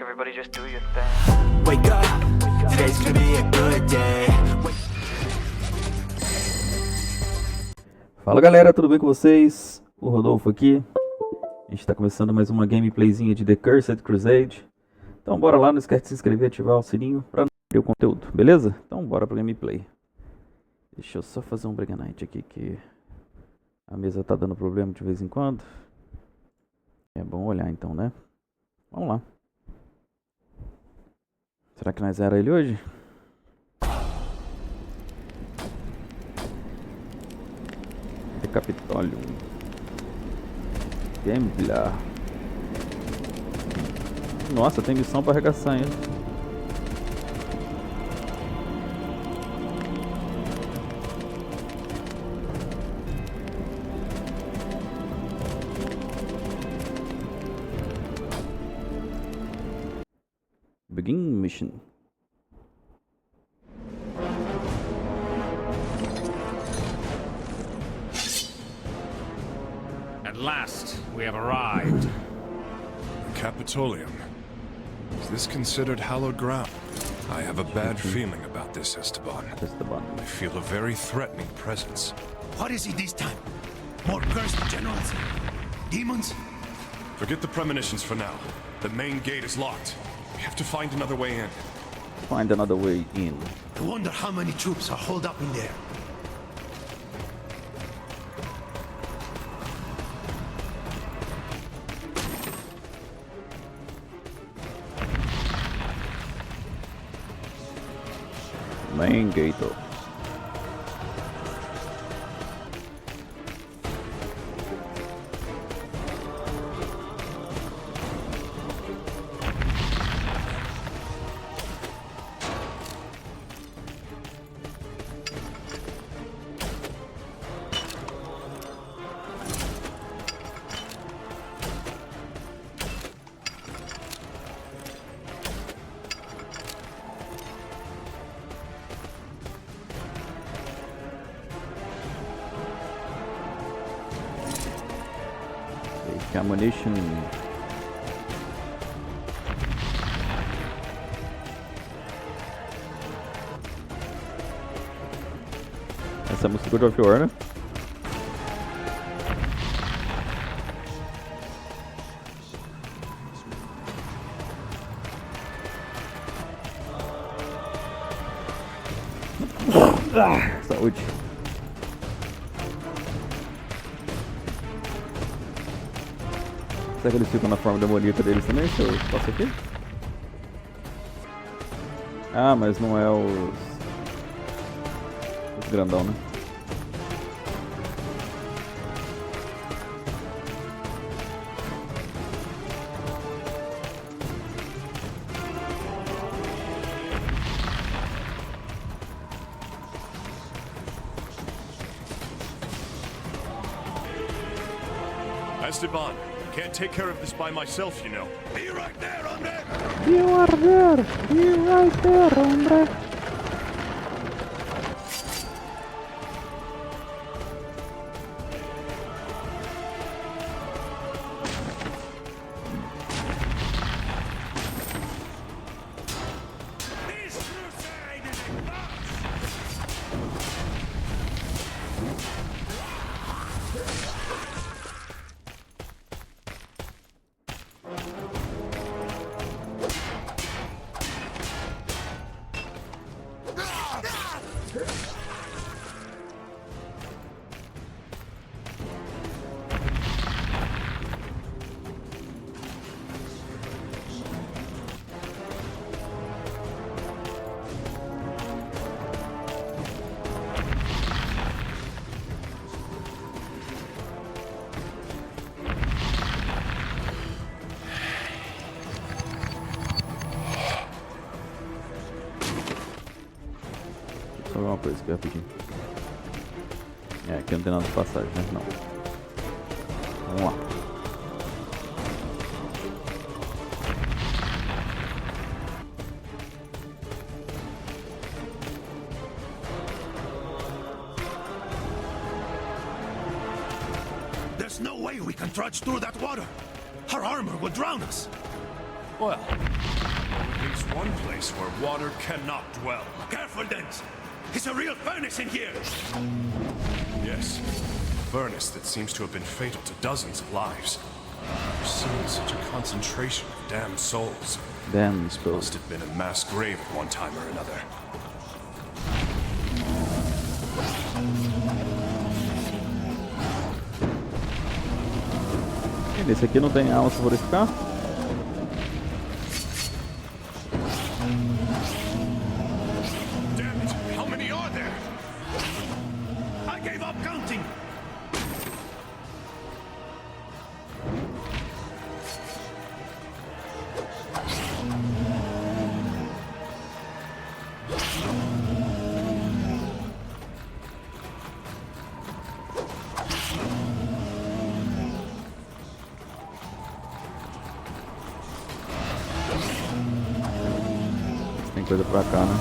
everybody just do your thing. Wake up, today's gonna be a good day. Fala galera, tudo bem com vocês? O Rodolfo aqui. A gente tá começando mais uma gameplayzinha de The Cursede Crusade. Então bora lá, não esquece de se inscrever e ativar o sininho pra não perder o conteúdo, beleza? Então bora pra gameplay. Deixa eu só fazer um Break Night aqui que a mesa tá dando problema de vez em quando. É bom olhar então, né? Vamos lá. Será que nós era ele hoje? Capitólio. Gambler. Nossa, tem missão para arregaçar ainda. Begin mission. At last, we have arrived. Capitolium. Is this considered hallowed ground? I have a bad feeling about this, Esteban. I feel a very threatening presence. What is it this time? More cursed generals? Demons? Forget the premonitions for now. The main gate is locked. We have to find another way in. Find another way in. I wonder how many troops are holed up in there. Main gate. Ammunition. Essa é a música God of War, né? Saúde. Será que eles ficam na forma demoníaca deles também, se eu passo aqui? Ah, mas não é os grandão, né? Esteban, can't take care of this by myself, you know. Be right there, hombre! You are there! Be right there, hombre! This crusade is in Só ver uma coisa aqui rapidinho. É, aqui não tem nada de passagem, né? Não. Vamos lá. There's no way we can trudge through that water. Our armor would drown us. Well, There's one place where water cannot dwell. Careful, Dens. It's a real furnace in here. Yes, a furnace that seems to have been fatal to dozens of lives. I've seen such a concentration of damned souls. Damn, Must have been a mass grave at one time or another. Esse aqui não tem alma pra purificar? Damn it! How many are there? I gave up counting. Tem coisa pra cá, né?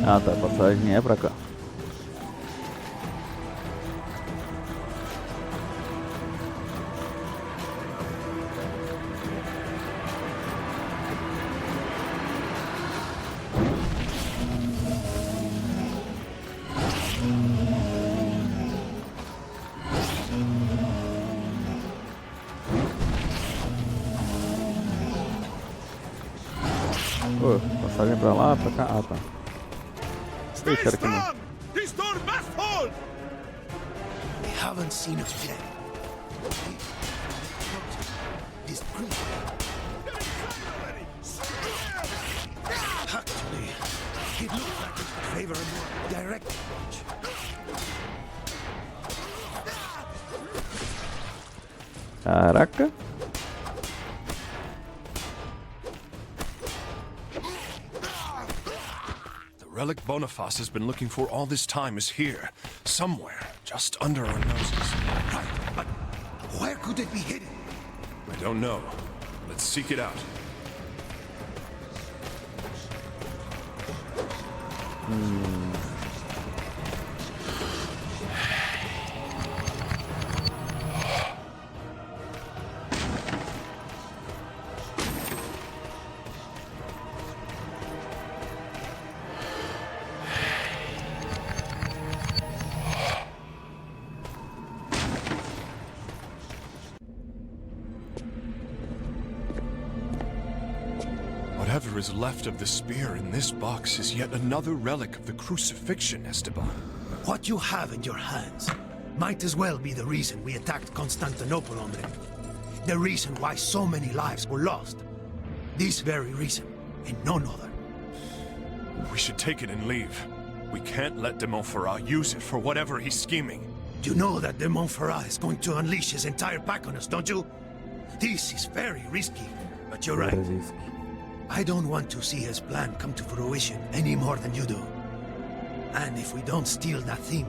Ah tá, a passagem é pra cá. Pô, passagem pra lá, pra cá, ah tá. Deixa aqui não. This door must hold. We haven't seen it yet. This actually, it looks like it would favor a more direct approach. Caraca. The relic Boniface has been looking for all this time is here, somewhere, just under our noses. Right, but where could it be hidden? I don't know. Let's seek it out. Whatever is left of the spear in this box is yet another relic of the crucifixion, Esteban. What you have in your hands might as well be the reason we attacked Constantinople, Andre. The reason why so many lives were lost. This very reason, and none other. We should take it and leave. We can't let de Montferrat use it for whatever he's scheming. You know that de Montferrat is going to unleash his entire pack on us, don't you? This is very risky, but you're right. I don't want to see his plan come to fruition any more than you do. And if we don't steal that thing,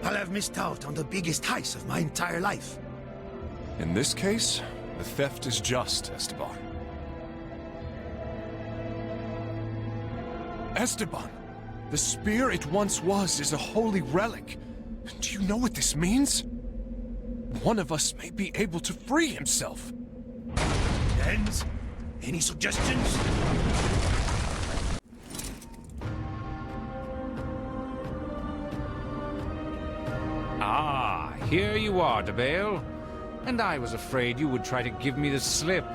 I'll have missed out on the biggest heist of my entire life. In this case, the theft is just, Esteban. Esteban! The spear it once was is a holy relic. Do you know what this means? One of us may be able to free himself. Dens, any suggestions? Ah, here you are, de Bale. And I was afraid you would try to give me the slip.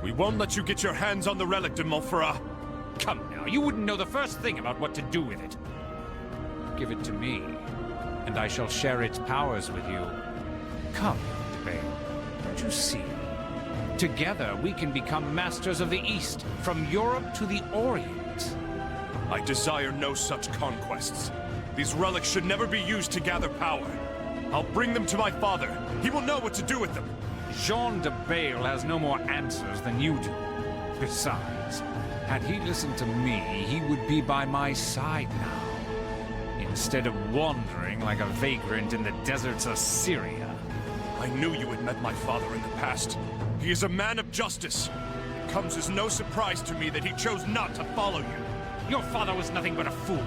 We won't let you get your hands on the relic, de Montferrat. Come now, you wouldn't know the first thing about what to do with it. Give it to me, and I shall share its powers with you. Come, de Bale, don't you see? Together we can become masters of the East, from Europe to the Orient. I desire no such conquests. These relics should never be used to gather power. I'll bring them to my father. He will know what to do with them. Jean de Bale has no more answers than you do. Besides, had he listened to me, he would be by my side now, instead of wandering like a vagrant in the deserts of Syria. I knew you had met my father in the past. He is a man of justice. It comes as no surprise to me that he chose not to follow you. Your father was nothing but a fool.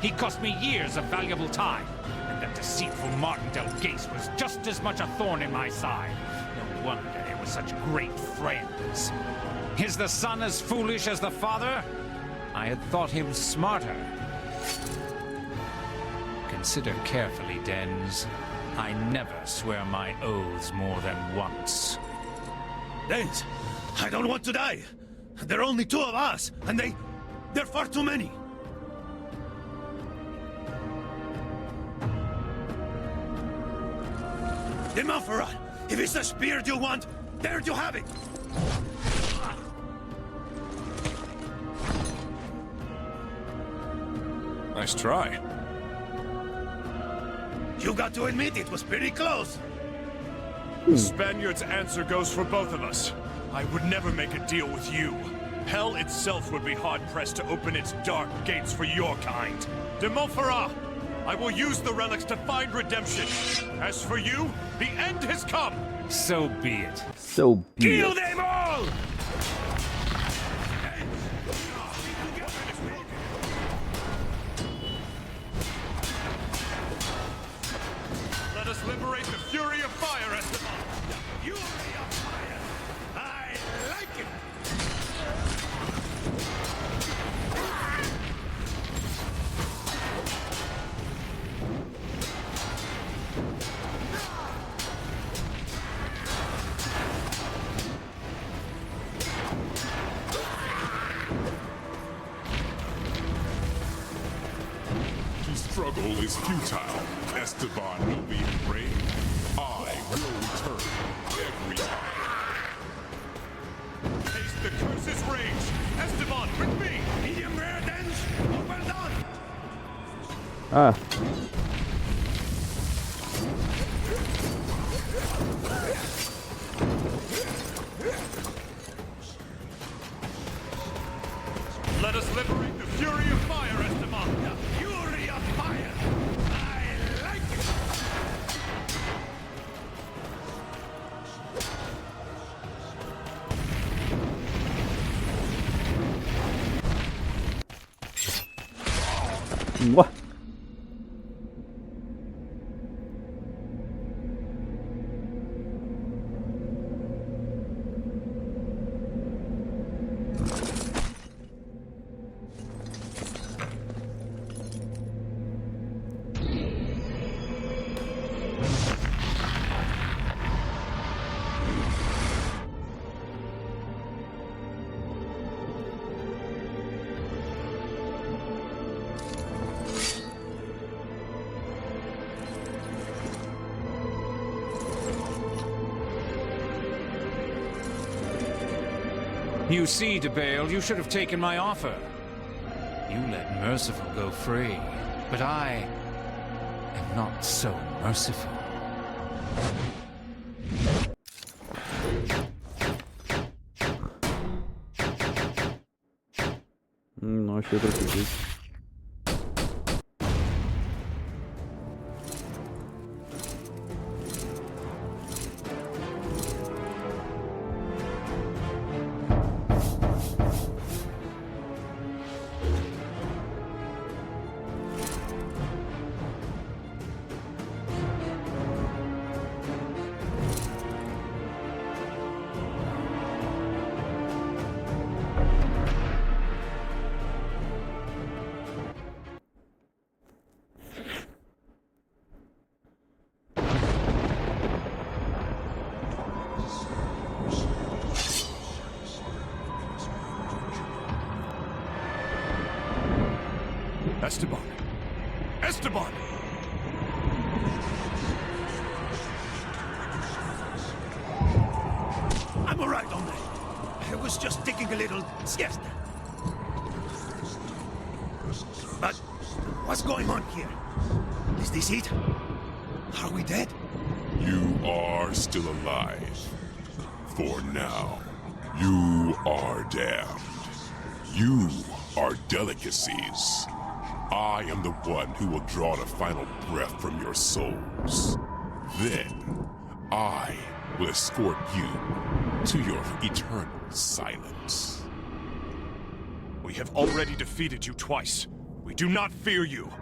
He cost me years of valuable time. And that deceitful Martindale Gase was just as much a thorn in my side. No wonder they were such great friends. Is the son as foolish as the father? I had thought him smarter. Consider carefully, Dens. I never swear my oaths more than once. Dens, I don't want to die. There are only 2 of us, and they're far too many. The Montferrat, if it's the spear you want, there you have it. Nice try. You got to admit it was pretty close. The Spaniard's answer goes for both of us. I would never make a deal with you. Hell itself would be hard-pressed to open its dark gates for your kind. De Montferrat, I will use the relics to find redemption. As for you, the end has come. So be it. So be Kill it. them all! Let us liberate the fury of fire, Esteban. Fury of fire! I like it! To struggle is futile. Esteban will be brave. I will return every time. Taste the curse's rage. Esteban, with me. Medium rare, Dens! Well done! Ah, Let us liberate the fury of fire, Esteban. The fury of fire! I like it! Mwah. You see, DeBale, you should have taken my offer. You let Merciful go free, but I am not so merciful. Não achei outra coisa. Esteban! Esteban! I'm all right, hombre. I was just taking a little siesta. But what's going on here? Is this it? Are we dead? You are still alive. For now, you are damned. You are delicacies. I am the one who will draw the final breath from your souls. Then, I will escort you to your eternal silence. We have already defeated you twice. We do not fear you.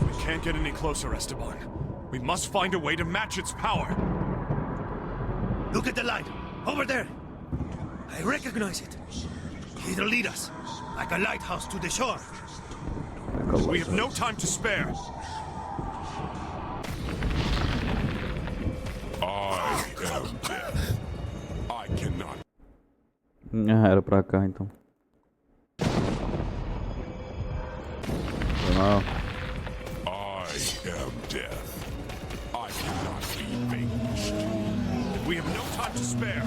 We can't get any closer, Esteban. We must find a way to match its power. Look at the light. Over there. I recognize it. It'll lead us, like a lighthouse to the shore. We have no time to spare. I am death. I cannot. Ah, era pra cá então. Foi mal. I am death. I cannot be vanquished. We have no time to spare.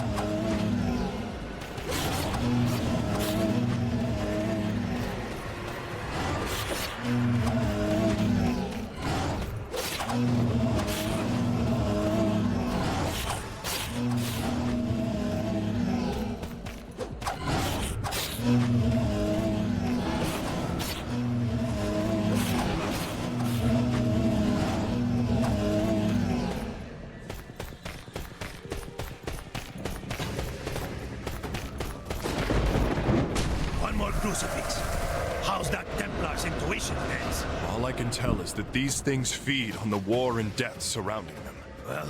One more crucifix. How's that Templar's intuition, Nance? All I can tell is that these things feed on the war and death surrounding them. Well,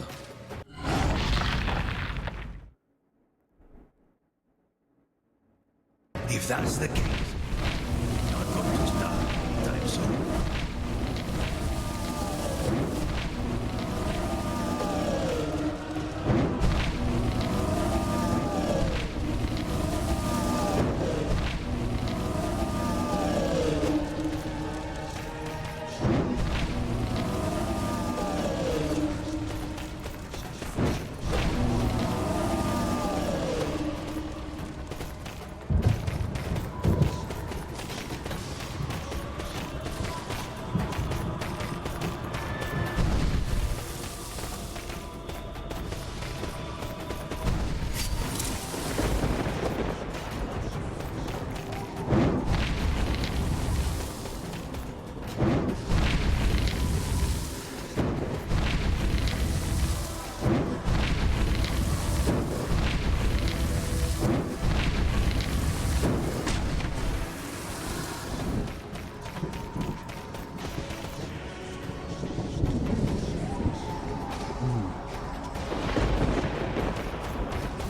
if that's the case, not going to stop anytime soon.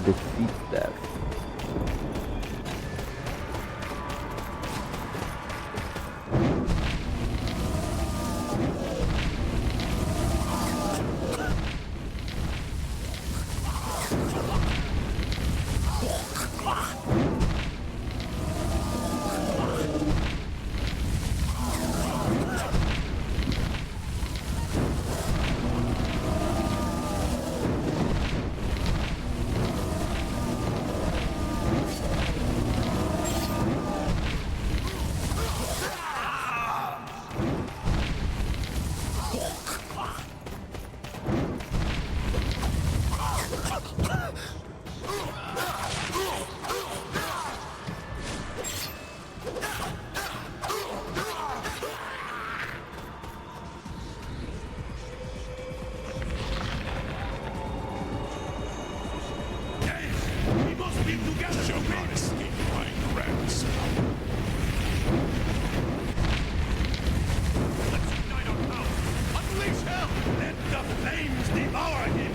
Defeat death. Shall not escape my grasp. Let's unite our power. Unleash hell! Let the flames devour him!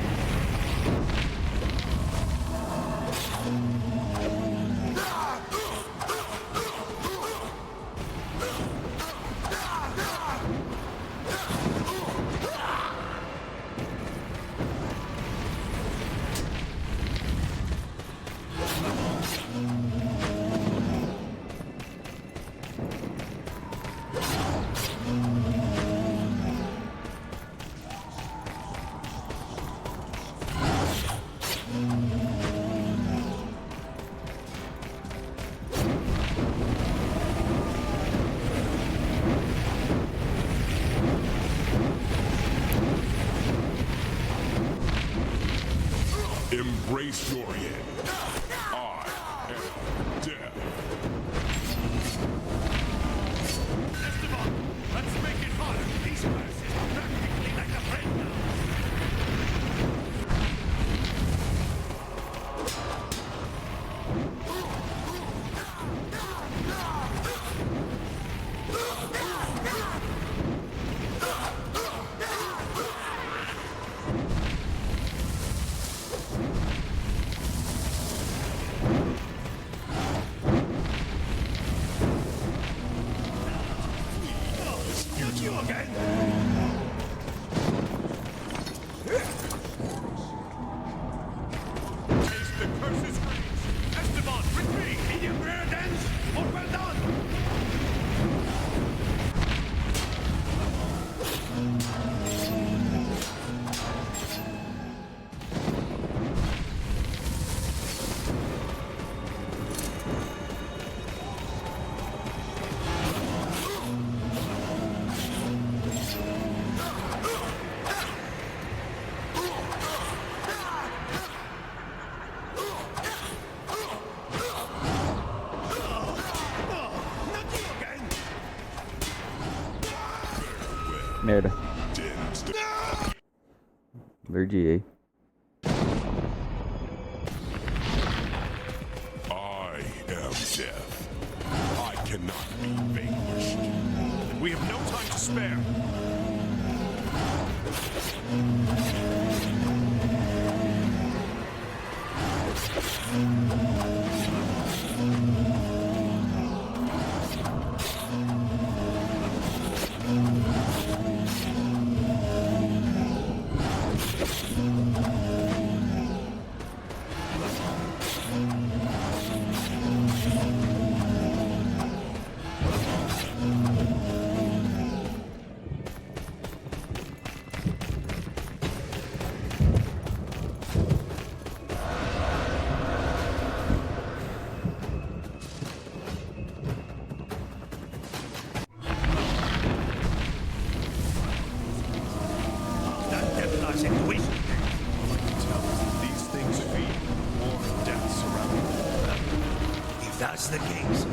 Embrace your end. I am death. Esteban, let's make it harder. These verses are practically like a friend. Verdiei. I am death. I cannot be vanquished. We have no time to spare. That's the case.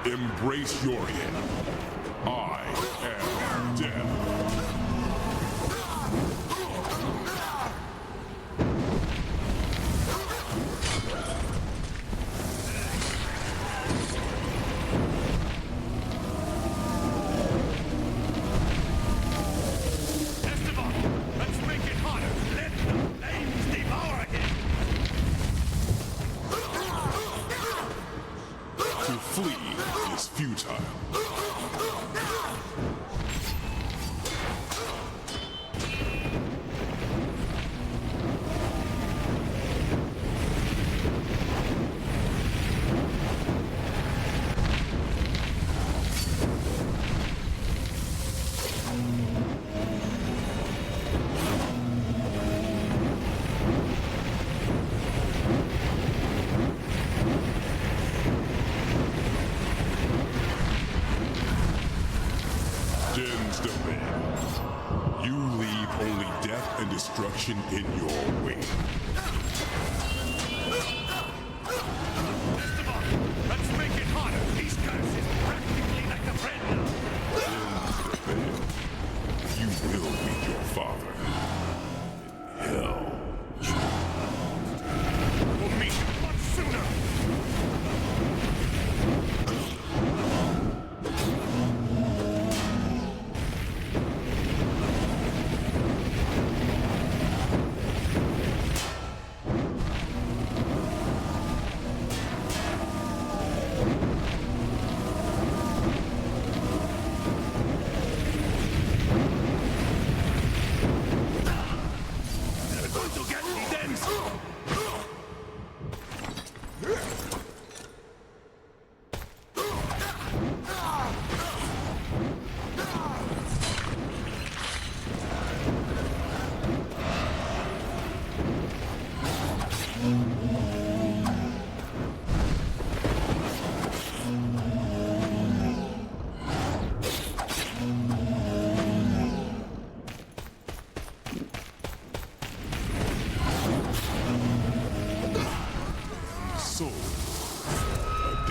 Embrace your end. I am death. Let's make it hotter. Let the flames devour him. To flee is futile.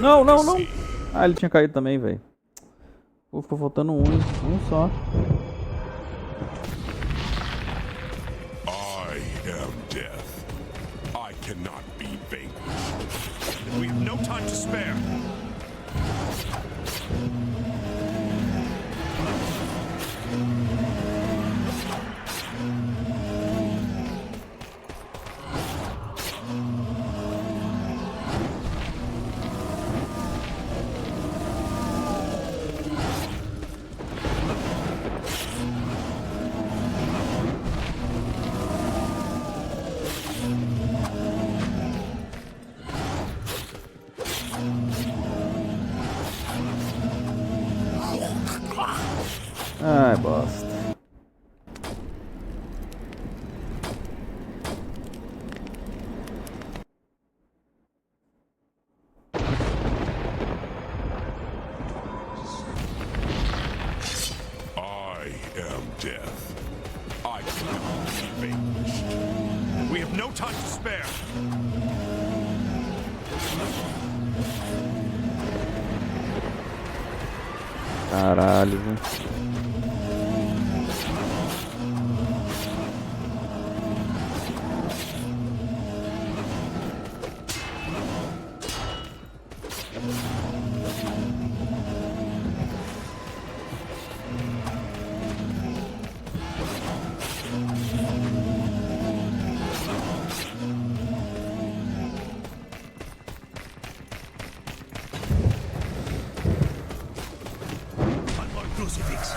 Não, não, não. Ah, ele tinha caído também, velho. Pô, ficou faltando um só. I am death. I cannot be vanquished. We have no time to spare. Ai, bosta. I am death. I cannot be vanquished. We have no time to spare. Caralho, velho. Crucifix.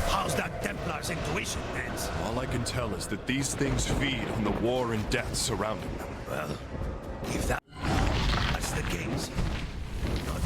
How's that Templar's intuition, Nance? All I can tell is that these things feed on the war and death surrounding them. Well, if that's the case, not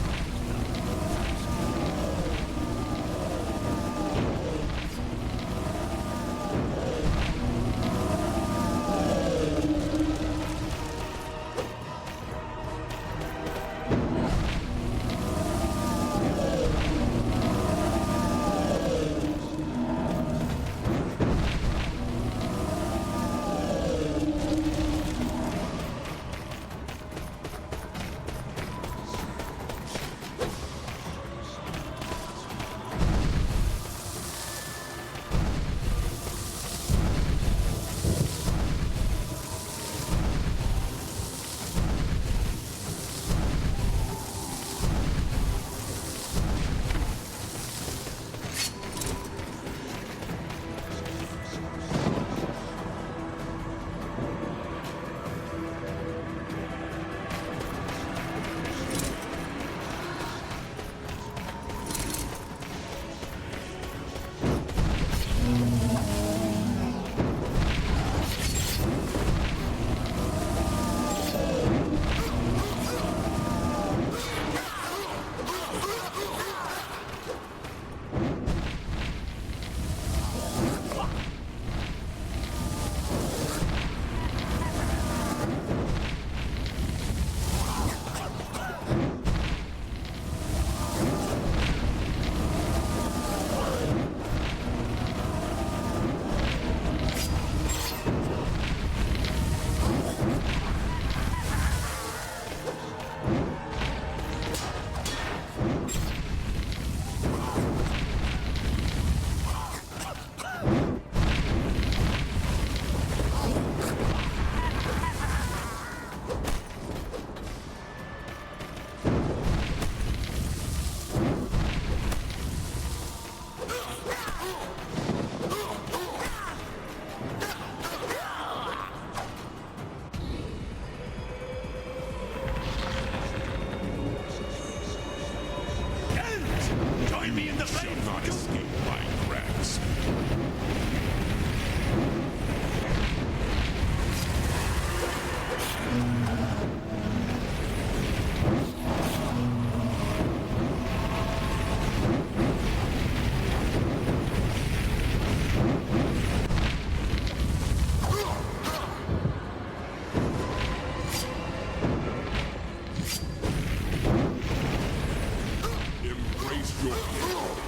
Embrace your gift.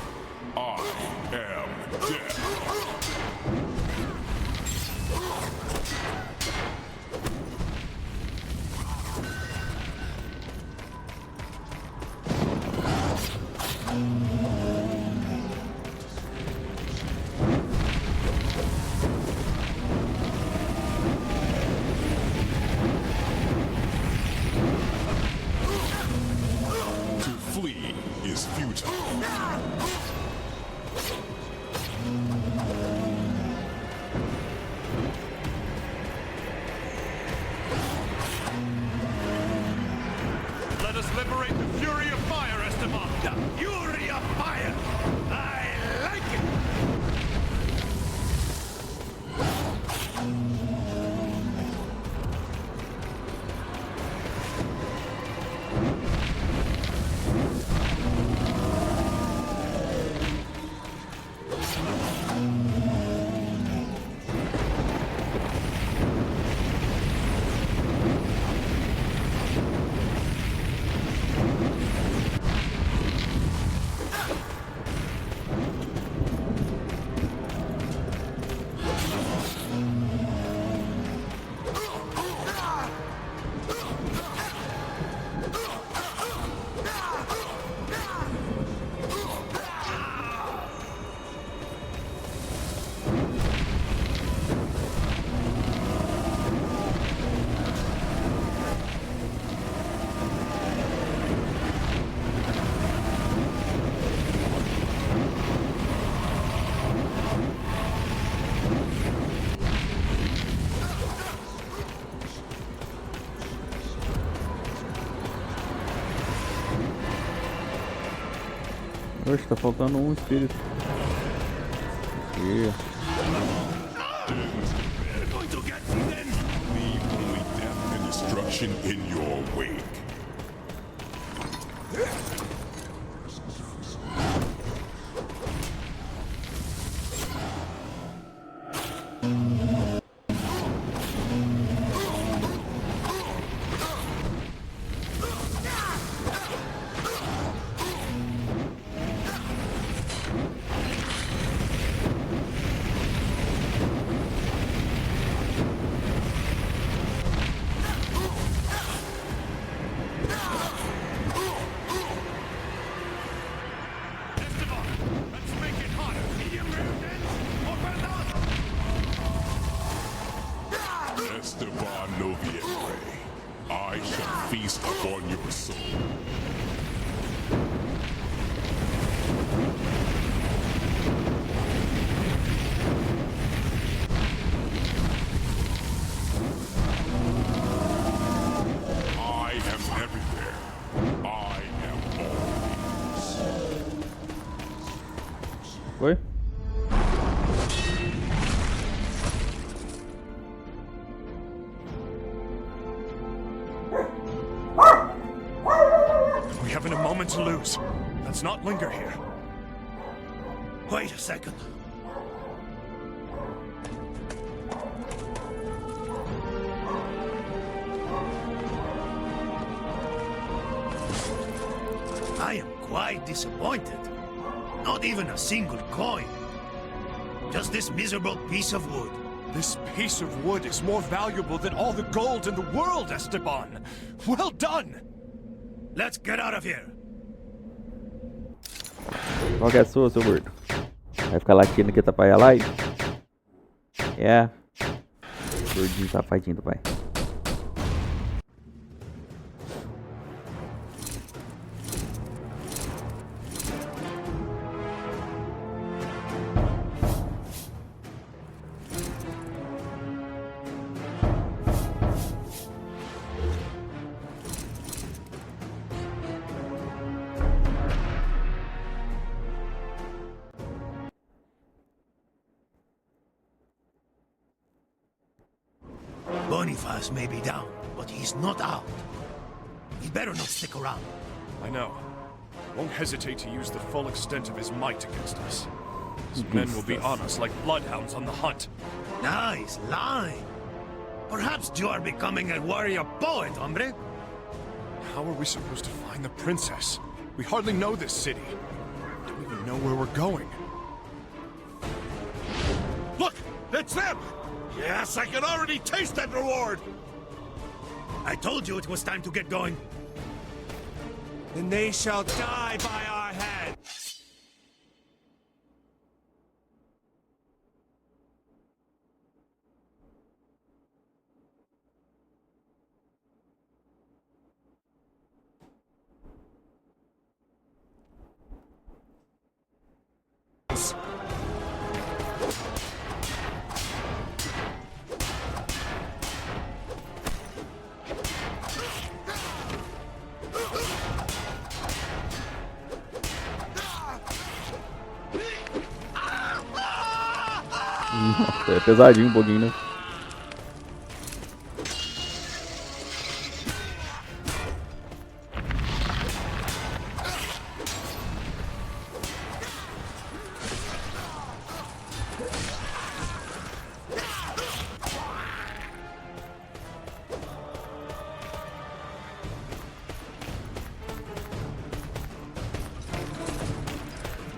I am death. To flee is futile. Let us liberate the fury of fire, Esteban. The fury of fire! I like it! Oxe, tá faltando um espírito. Aqui. We're going to get me then! Leave only death and destruction in your wake. Esteban, let's make it hotter! Medium rare dense, or well Esteban Noviembre, I shall feast upon your soul. I am everywhere. I am always. Foi? We haven't a moment to lose. Let's not linger here. Wait a second. I am quite disappointed. Not even a single coin. Just this miserable piece of wood. This piece of wood is more valuable than all the gold in the world, Esteban! Well done! Let's get out of here. Qual que é a sua, seu gordo? Vai ficar latindo aqui atrapalhar a live? É. Gordinho safadinho do pai. Boniface may be down, but but he's not out. He better not stick around. I know. Won't hesitate to use the full extent of his might against us. His men will be on us like bloodhounds on the hunt. Nice line. Perhaps you are becoming a warrior poet, hombre. How are we supposed to find the princess? We hardly know this city. Don't even know where we're going. Look! It's them! Yes, I can already taste that reward! I told you it was time to get going. Then they shall die by our hand! Nossa, é pesadinho um pouquinho, né?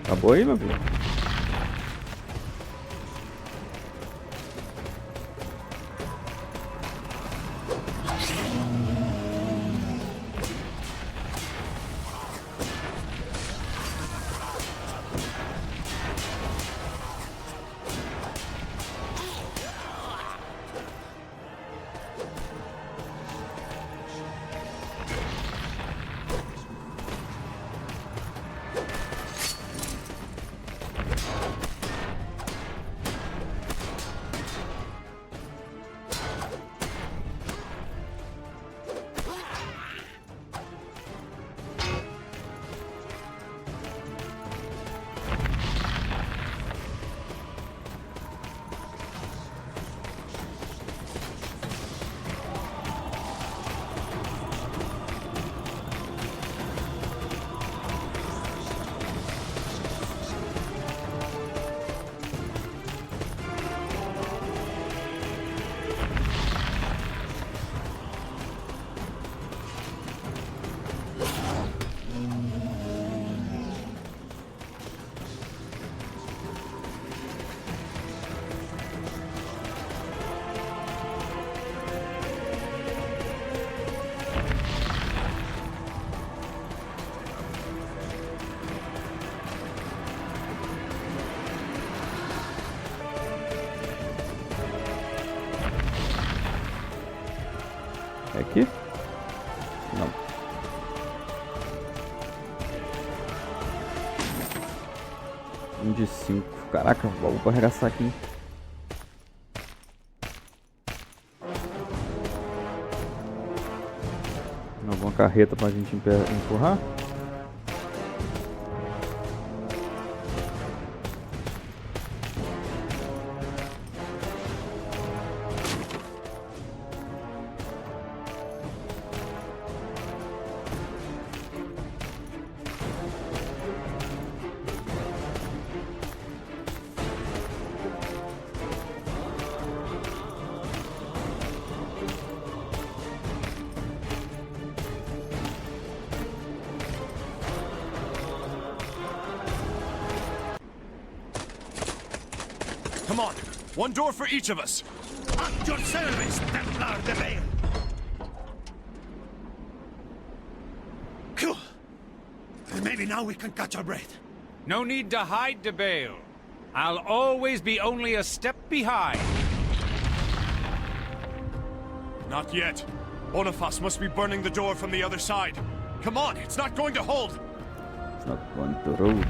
Acabou aí, meu filho? É aqui? Não. Um de 5. Caraca, vou arregaçar aqui. Alguma carreta pra gente empurrar? Come on, one door for each of us. At your service, Templar de Bale. Phew. Maybe now we can catch our breath. No need to hide, DeBale. I'll always be only a step behind. Not yet. Boniface must be burning the door from the other side. Come on, it's not going to hold. It's not going to roll.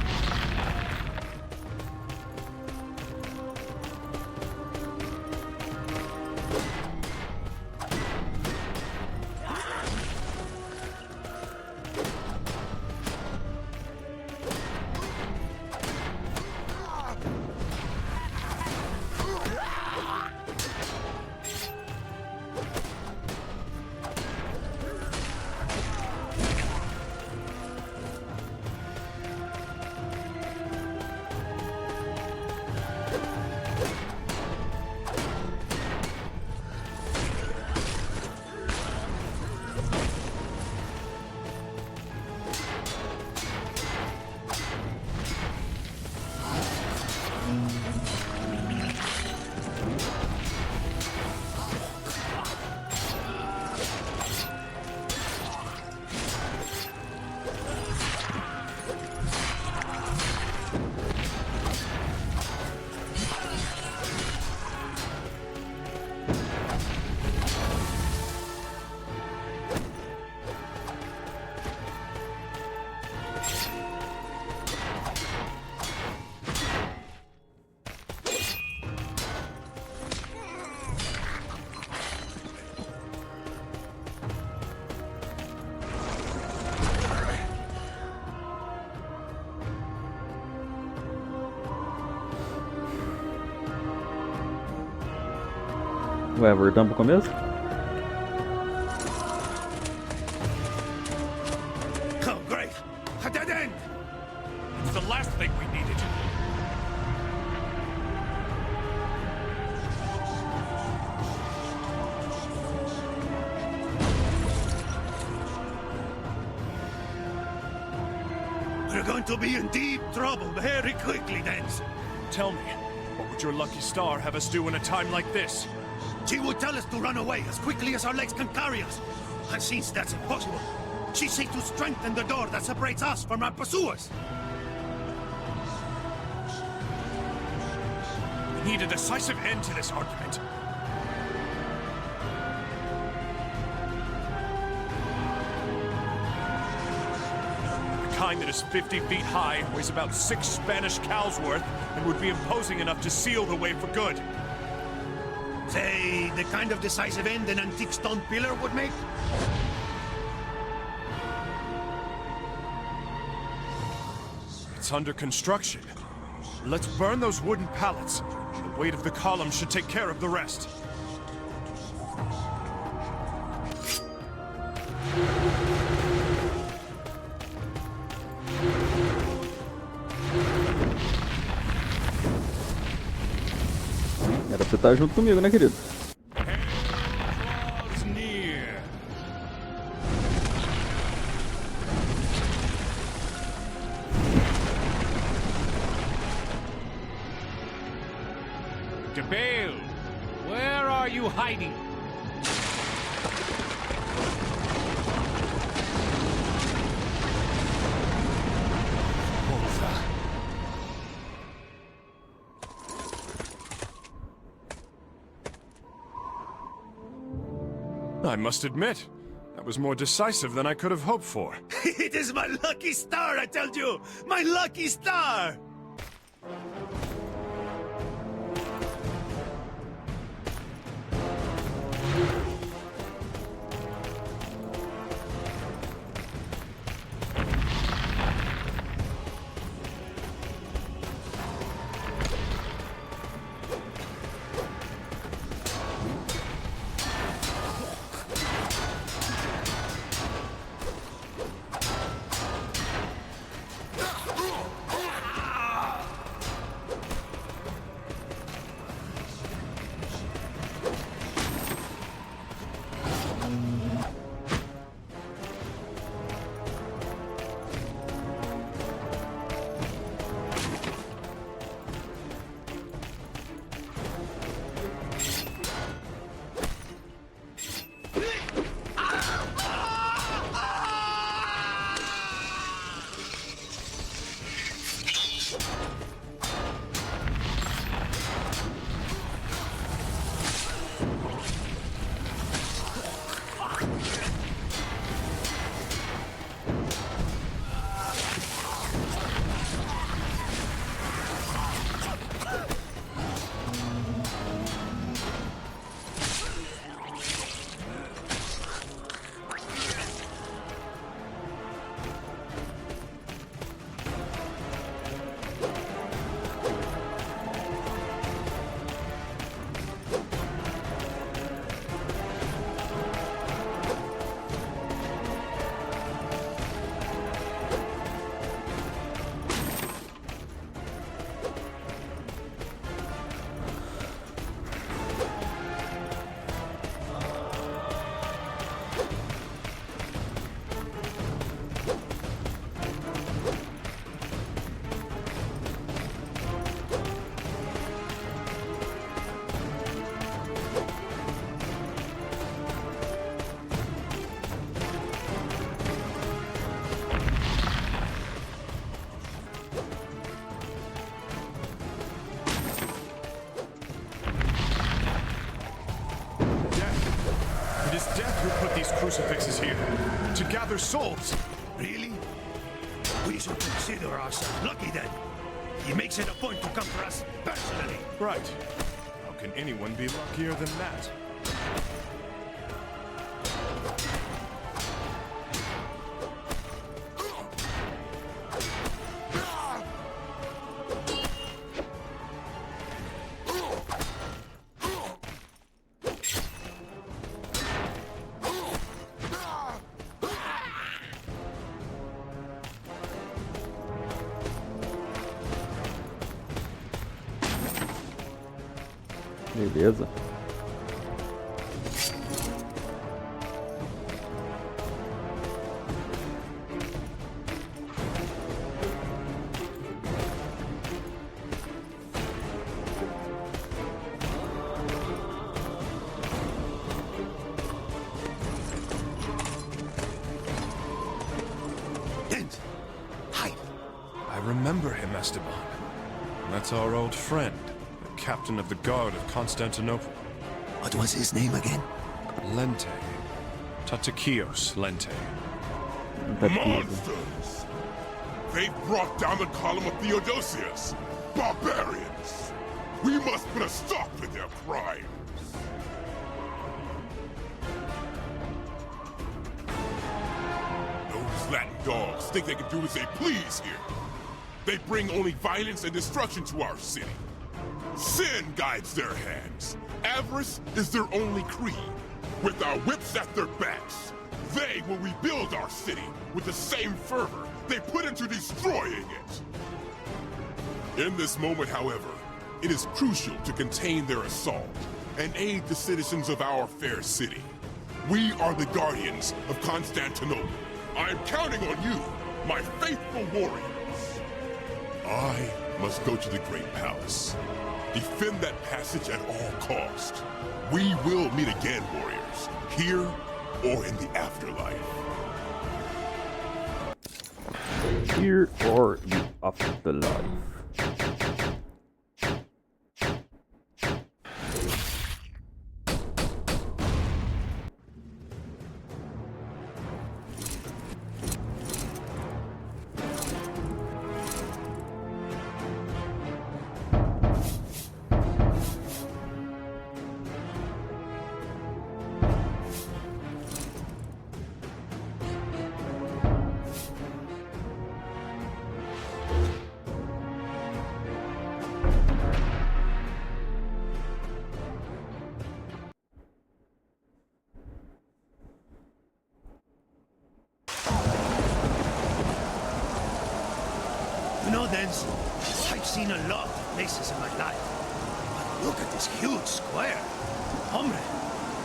Ué, voltamos pro começo? Oh, great. A dead end. It's the last thing we needed. We're going to be in deep trouble very quickly, then. Tell me, what would your lucky star have us do in a time like this? She would tell us to run away as quickly as our legs can carry us. And since that's impossible, she seeks to strengthen the door that separates us from our pursuers. We need a decisive end to this argument. The kind that is 50 feet high, weighs about 6 Spanish cows worth, and would be imposing enough to seal the way for good. Say, the kind of decisive end an antique stone pillar would make? It's under construction. Let's burn those wooden pallets. The weight of the column should take care of the rest. Era pra você estar junto comigo, né, querido? Draws near. Debale, where are you hiding? I must admit, that was more decisive than I could have hoped for. It is my lucky star, I tell you! My lucky star! Crucifixes here to gather souls. Really? We should consider ourselves lucky then. He makes it a point to come for us personally. Right. How can anyone be luckier than that? Beleza. I remember him, Esteban. That's our old friend, the captain of the guard of Constantinople. What was his name again? Lente. Tatakios Lente. Monsters! They've brought down the column of Theodosius! Barbarians! We must put a stop to their crimes! Those Latin dogs think they can do as they please here. They bring only violence and destruction to our city. Sin guides their hands. Avarice is their only creed. With our whips at their backs, they will rebuild our city with the same fervor they put into destroying it. In this moment, however, it is crucial to contain their assault and aid the citizens of our fair city. We are the guardians of Constantinople. I am counting on you, my faithful warriors. I must go to the Great Palace. Defend that passage at all cost. We will meet again, warriors, here or in the afterlife. Here or the afterlife. You know, Dens, I've seen a lot of places in my life. But look at this huge square. Hombre,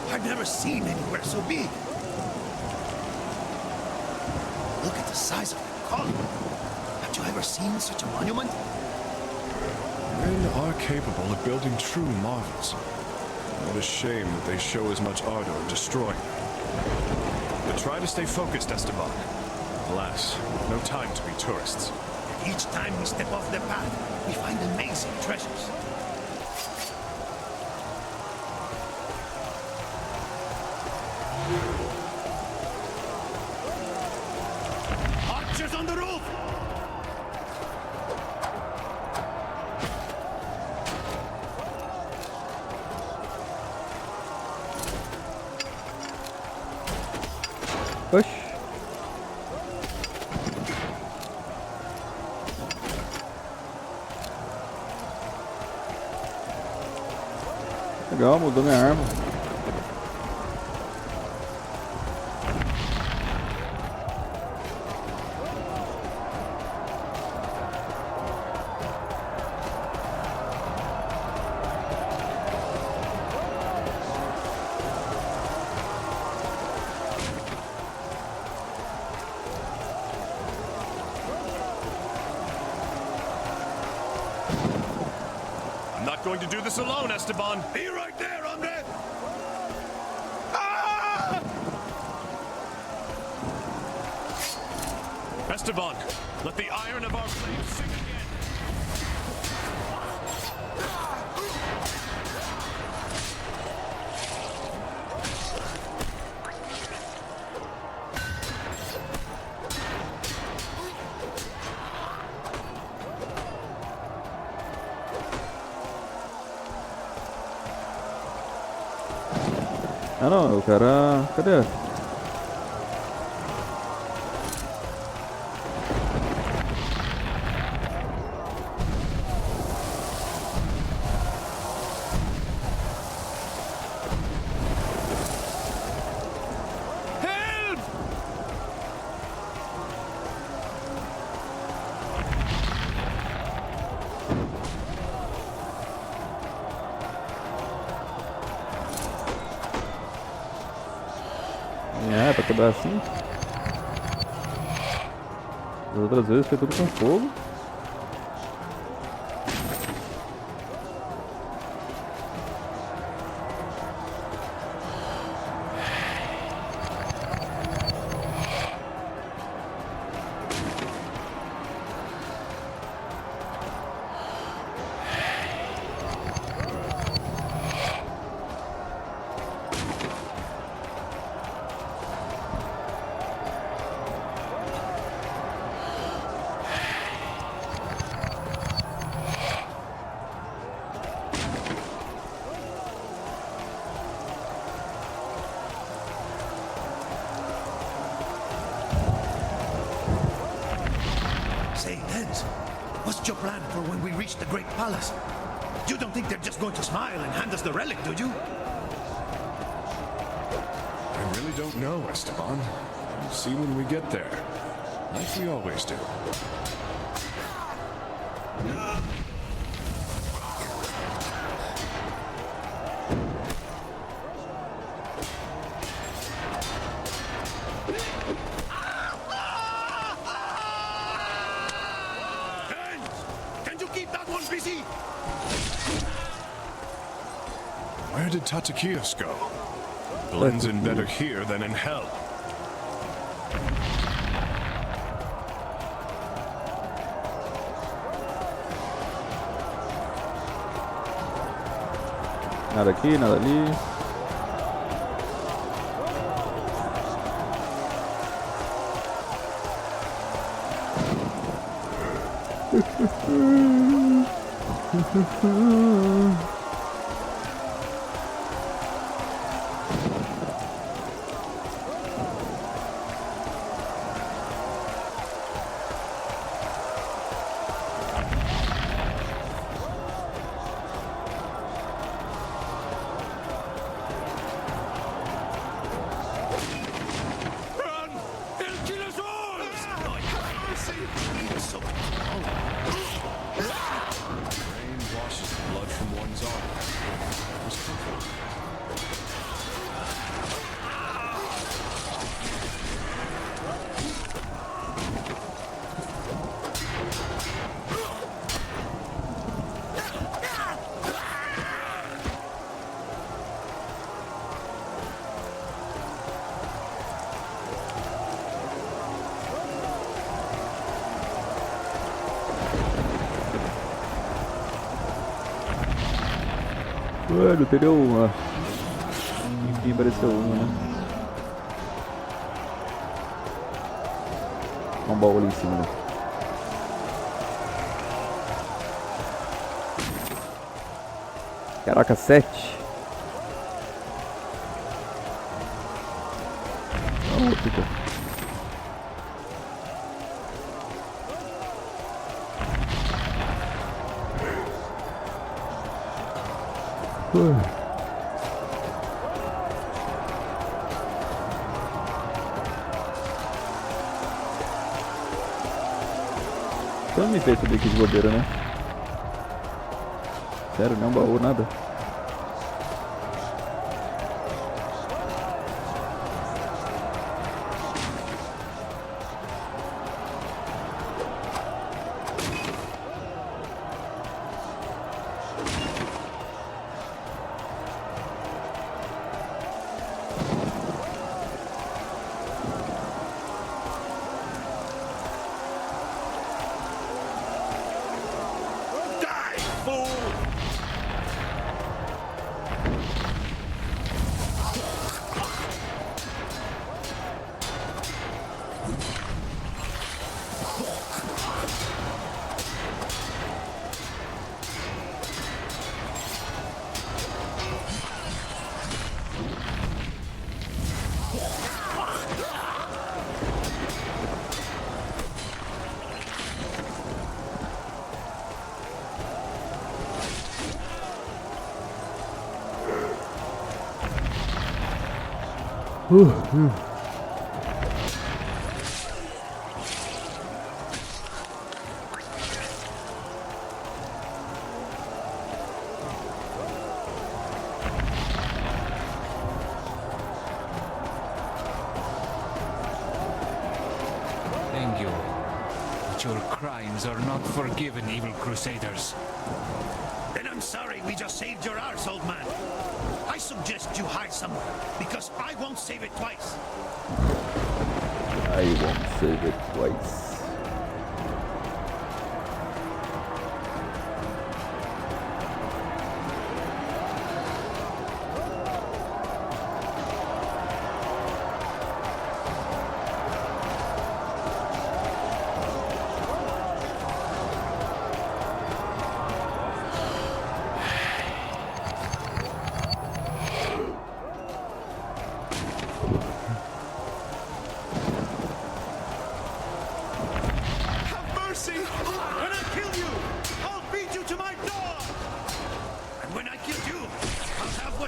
I've never seen anywhere so big. Look at the size of that column. Have you ever seen such a monument? Men are capable of building true marvels. What a shame that they show as much ardor in destroying them. But try to stay focused, Esteban. Alas, no time to be tourists. Each time we step off the path, we find amazing treasures. Archers on the roof! Push. Legal, mudou minha arma. I'm not going to do this alone, Esteban. Be right there, hombre! Esteban, let the iron of our flames sing again. Ah não, o cara... Cadê? É, pra quebrar assim. As outras vezes foi tudo com fogo. Say, Lens, what's your plan for when we reach the Great Palace? You don't think they're just going to smile and hand us the relic, do you? I really don't know, Esteban. We'll see when we get there. Like we always do. Can you keep that one busy? Where did Tatakios go? Blends in better here than in hell. Nada aqui, nada ali. Run! He'll kill us all! Rain washes the blood from one's arm. It was comforting. Mano, entendeu? Enfim, apareceu uma, né? Um baú ali em cima, né? Caraca, 7. Oh, fica. Você não me fez subir aqui de bobeira, né? Sério, não baú, nada. Die, fool! that your crimes are not forgiven, evil crusaders. Then I'm sorry we just saved your arse, old man. I suggest you hide somewhere, because I won't save it twice. I won't save it twice.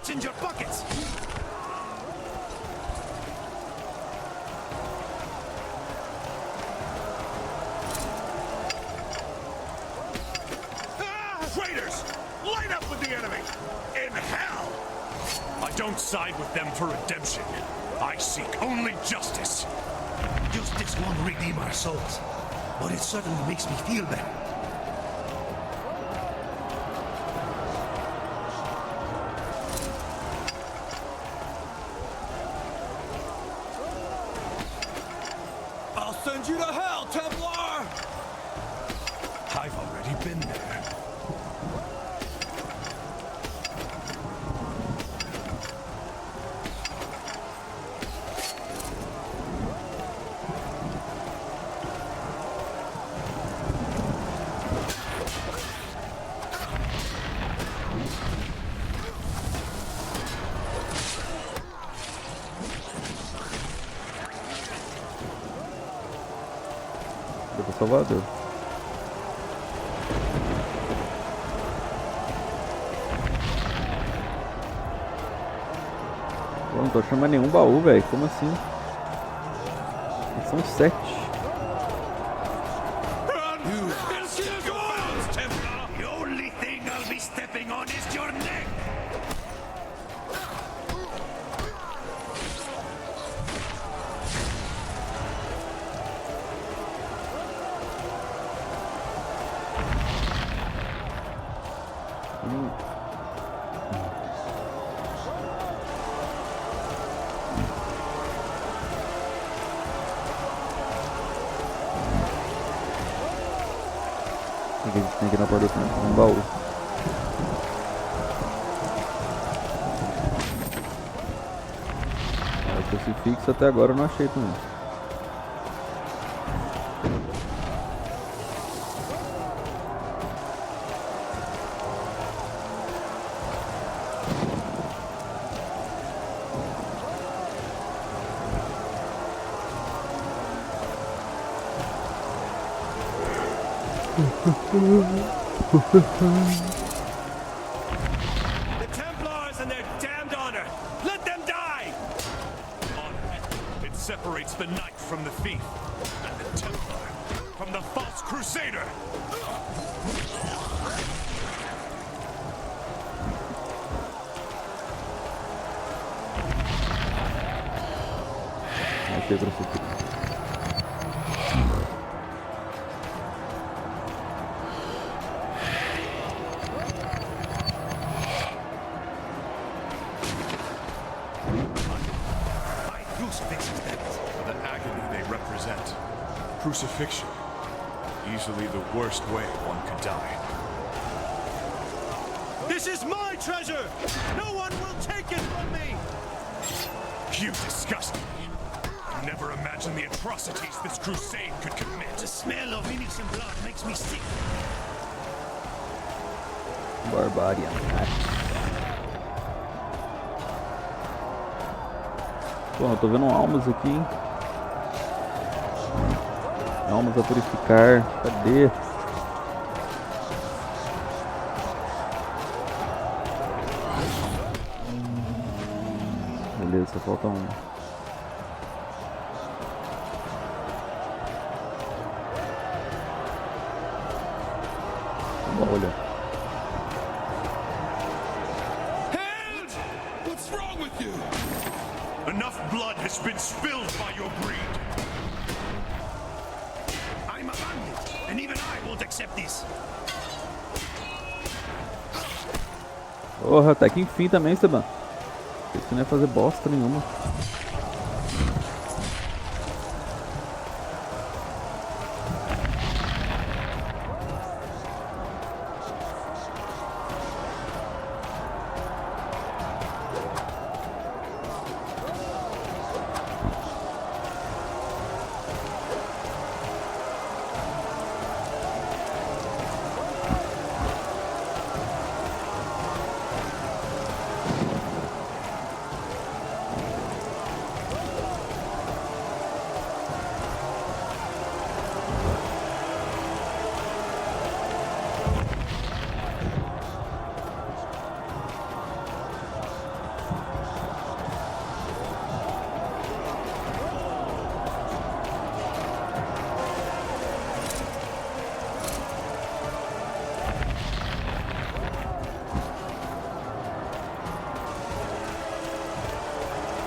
In your pockets. Traitors! Line up with the enemy! In hell! I don't side with them for redemption. I seek only justice. Justice won't redeem our souls, but it certainly makes me feel better. Send you to hell, Templar! I've already been there. Deu pra salvar? Deu. Pô, não tô achando mais nenhum baú, velho. Como assim? São 7. The only thing I'll be stepping on is your neck. O que a gente tem aqui na porta do fundo? Um baú. O crucifixo até agora eu não achei também. The Templars and their damned honor! Let them die! Honor. It separates the knight from the thief, and the Templar from the false crusader! Achei o crucifixo. For the agony they represent. Crucifixion. Easily the worst way one could die. This is my treasure! No one will take it from me! You disgust me. You never imagined the atrocities this crusade could commit. The smell of innocent blood makes me sick. Barbarian. Pô, eu tô vendo almas aqui, hein? Almas a purificar. Cadê? Beleza, só falta um. Olha. What's wrong with you? Enough blood has been spilled by your greed. I'm a bandit. and even I won't accept this. Porra, até que enfim também, Esteban. Isso não ia fazer bosta nenhuma.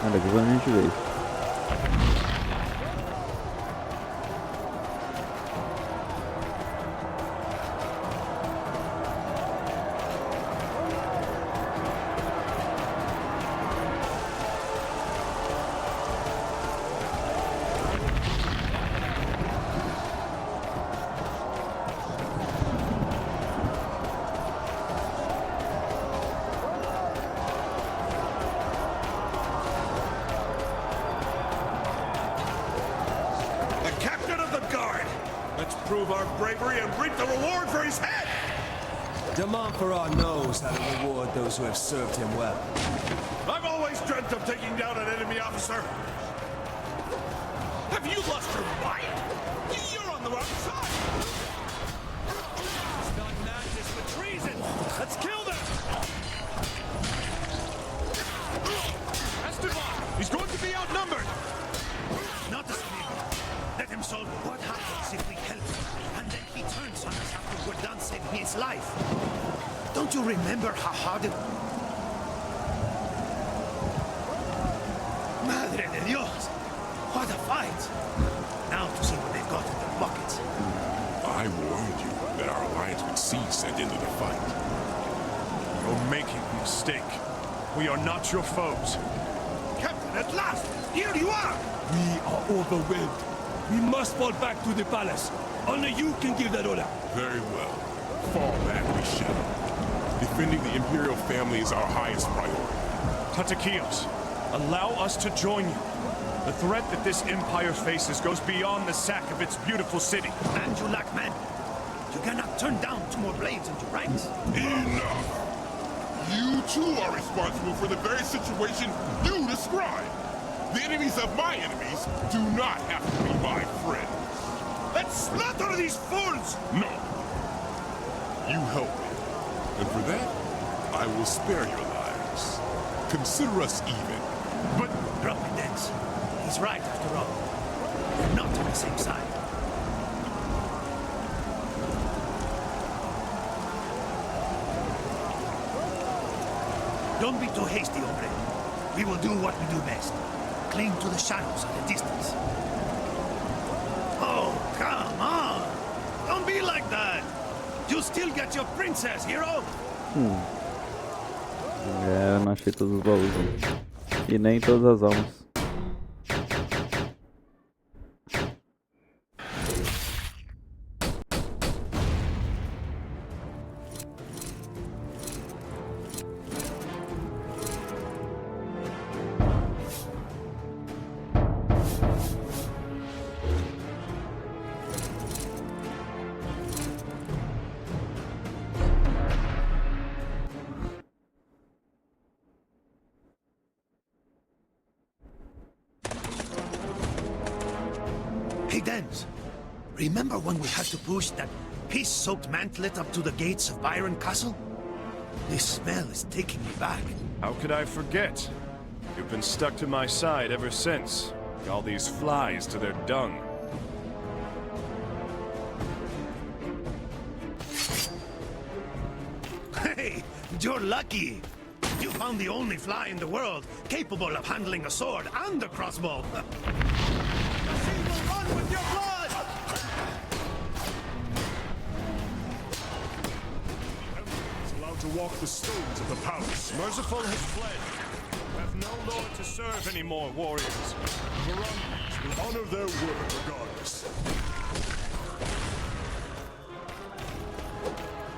Olha, aqui quando a gente veio. Prove our bravery and reap the reward for his head! De Montferrat knows how to reward those who have served him well. I've always dreamt of taking down an enemy officer. Have you lost your mind? You're on the wrong side! Spelling madness for treason! Let's kill them! Esteban! He's going to be outnumbered! Not this nigga. Let him solve what happens if we help him, and then he turns on us after we're done saving his life. Don't you remember how hard it... Madre de Dios! What a fight! Now to see what they've got in their pockets. I warned you that our alliance would cease at the end of the fight. You're making a mistake. We are not your foes. Captain, at last! Here you are! We are overwhelmed. We must fall back to the palace. Only you can give that order. Very well. Fall back we shall. Defending the Imperial family is our highest priority. Tatakios, allow us to join you. The threat that this empire faces goes beyond the sack of its beautiful city. And you lack men. You cannot turn down 2 more blades into ranks. Enough! You too are responsible for the very situation you described. The enemies of my enemies do not have to be my friends. Let's slaughter these fools! No. You help me. And for that, I will spare your lives. Consider us even. But drop it, Dance. He's right after all. We're not on the same side. Don't be too hasty, hombre. We will do what we do best. Cling to the shadows at a distance. Oh, come on! Don't be like that! You still get your princess, hero! É, eu não achei todos os baús. E nem todas as almas. Hey, Dance. Remember when we had to push that piss-soaked mantlet up to the gates of Byron Castle? This smell is taking me back. How could I forget? You've been stuck to my side ever since. All these flies to their dung. Hey, you're lucky. You found the only fly in the world capable of handling a sword and a crossbow. The sea will run with your blood! to walk the stones of the palace. Merciful has fled. We have no lord to serve anymore, warriors. Varundans will honor their word regardless.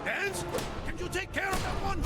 Hands, can you take care of that one?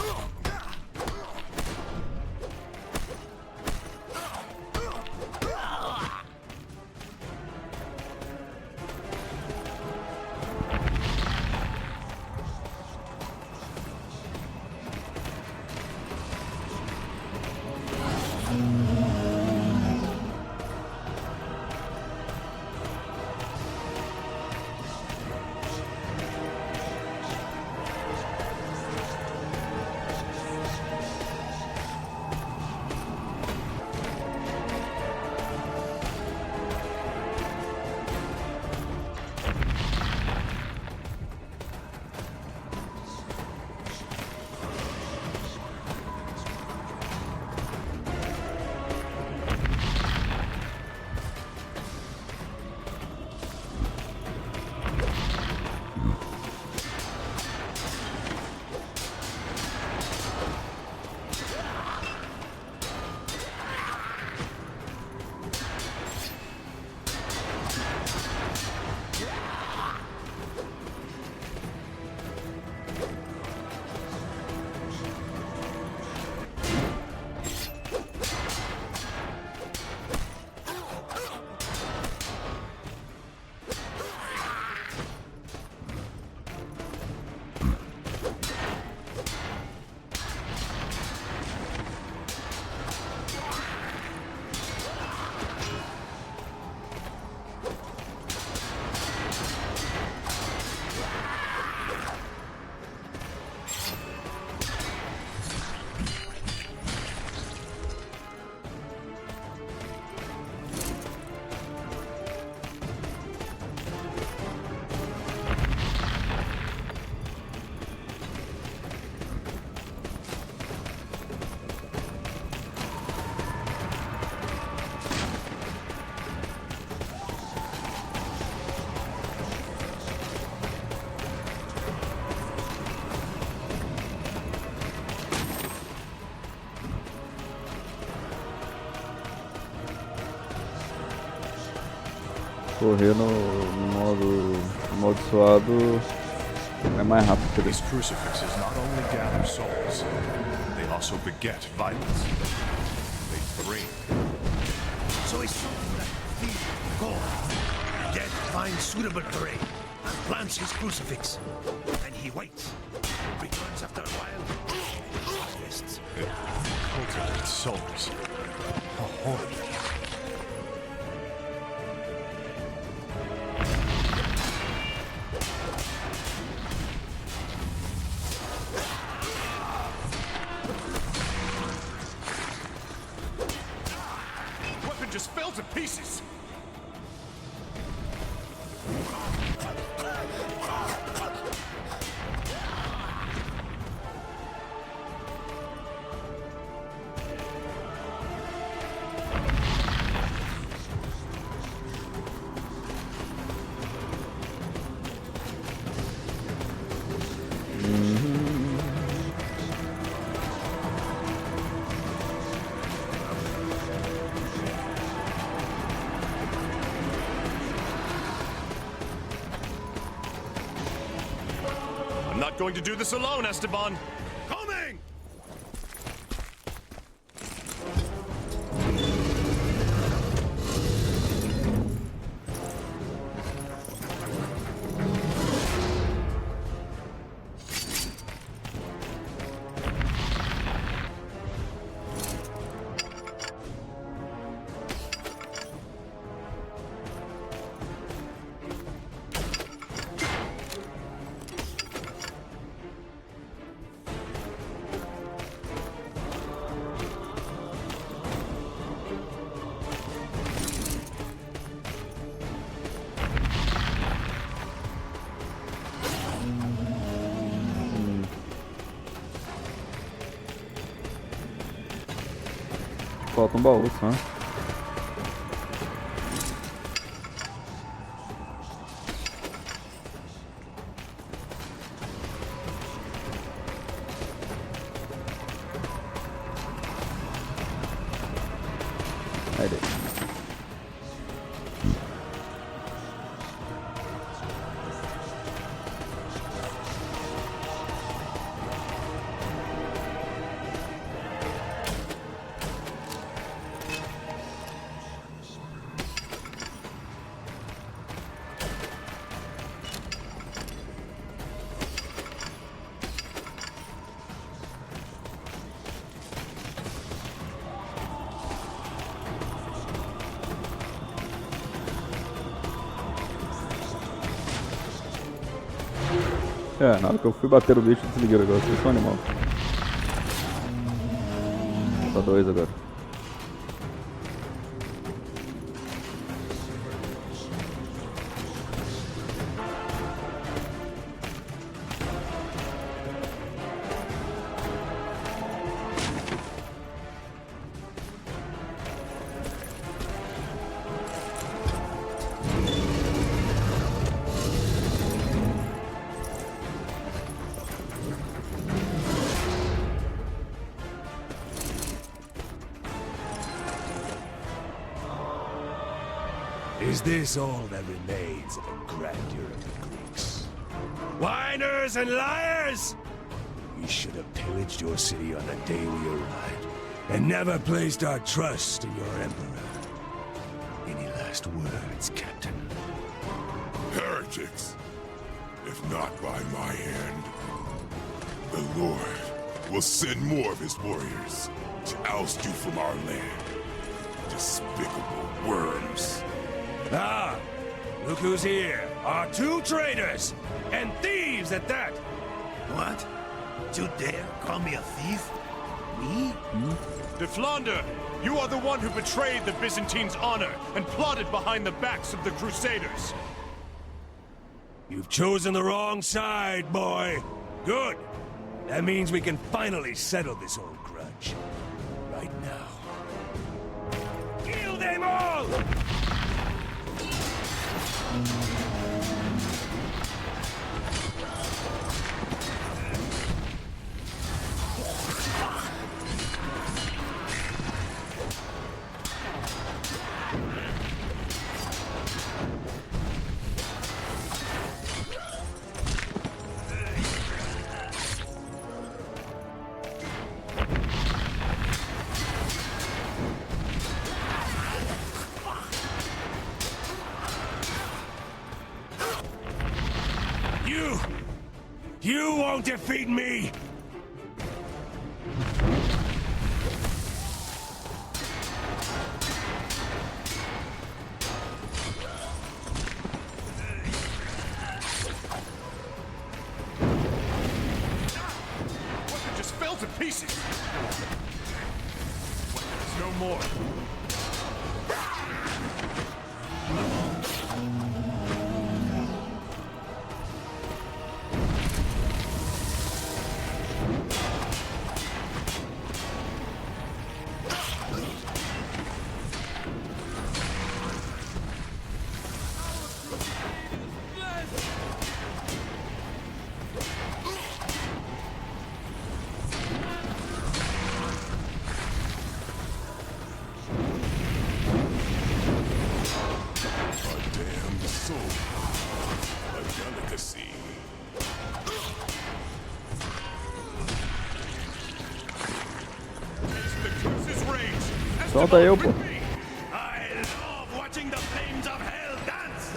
Correr no modo suado é mais rápido. These crucifixes not only gather souls, they also beget violence. They bring. So he's something like thief, God. Death finds suitable terrain and plants his crucifix. And he waits. Returns after a while. Harvests. It cultivates souls. How horrible. Just fell to pieces. I'm not going to do this alone, Esteban. Coming! Falta um baú só. Sai daí. Na hora que eu fui bater o bicho, desliguei o negócio. Eu sou um animal. Tá 2 agora. Is this all that remains of the grandeur of the Greeks? Whiners and liars! We should have pillaged your city on the day we arrived, and never placed our trust in your emperor. Any last words, Captain? Heretics! If not by my hand, the Lord will send more of his warriors to oust you from our land. Despicable worms. Ah! Look who's here! Our 2 traitors! And thieves at that! What? You dare call me a thief? Me? De Flandre, you are the one who betrayed the Byzantines' honor and plotted behind the backs of the Crusaders. You've chosen the wrong side, boy. Good. That means we can finally settle this old grudge. Right now. Kill them all! You won't defeat me! Weapon just fell to pieces! Weapons no more. Solta eu, pô. I love watching the flames of hell dance!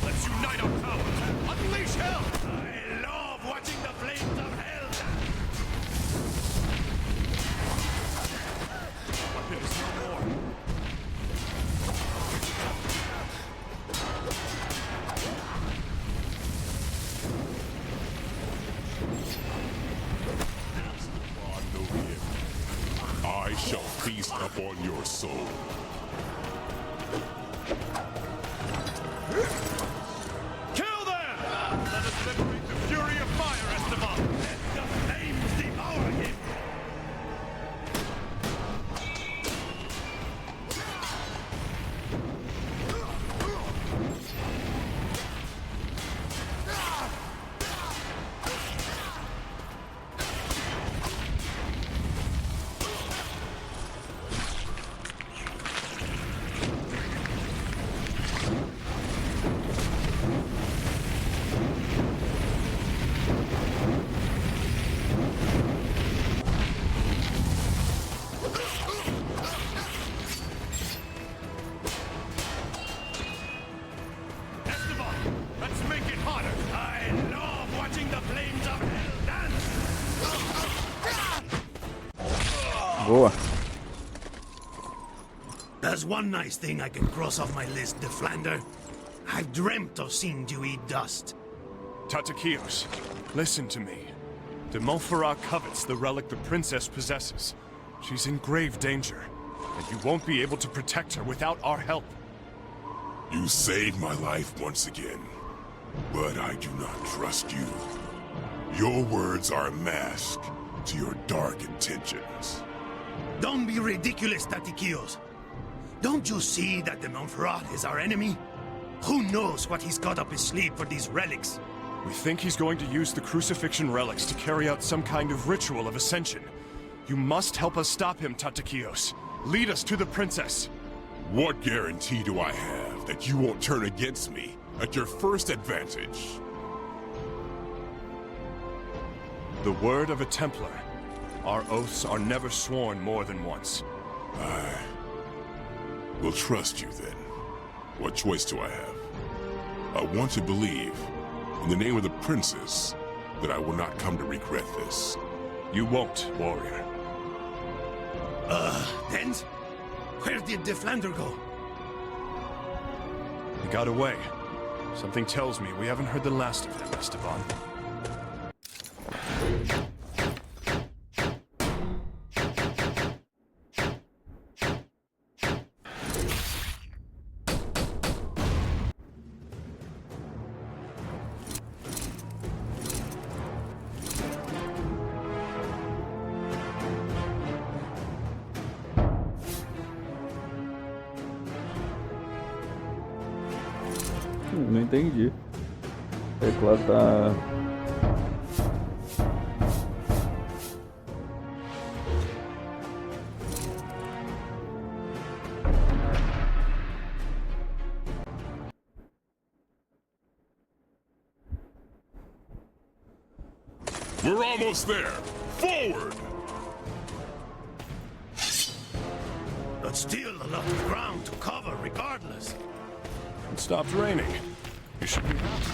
Let's unite our powers! Unleash hell! I love watching the flames of hell dance! Weapon is no more. I shall feast upon your soul. Kill them! Let us liberate the fury of fire, Esteban! Let the flames devour him! Boa. There's one nice thing I can cross off my list, de Flander. I've dreamt of seeing you eat dust. Tatakios, listen to me. De Montferrat covets the relic the princess possesses. She's in grave danger, and you won't be able to protect her without our help. You saved my life once again, but I do not trust you. Your words are a mask to your dark intentions. Don't be ridiculous, Tatakios. Don't you see that the Montferrat is our enemy? Who knows what he's got up his sleeve for these relics? We think he's going to use the crucifixion relics to carry out some kind of ritual of ascension. You must help us stop him, Tatakios. Lead us to the princess. What guarantee do I have that you won't turn against me at your first advantage? The word of a Templar. Our oaths are never sworn more than once. I will trust you then. What choice do I have? I want to believe, in the name of the princess, that I will not come to regret this. You won't, warrior. Dent? Where did de Flander go? He got away. Something tells me we haven't heard the last of him, Esteban. Não entendi. O teclado tá... We're almost there! Forward! But still a lot of ground to cover regardless. It stopped raining. You should be happy.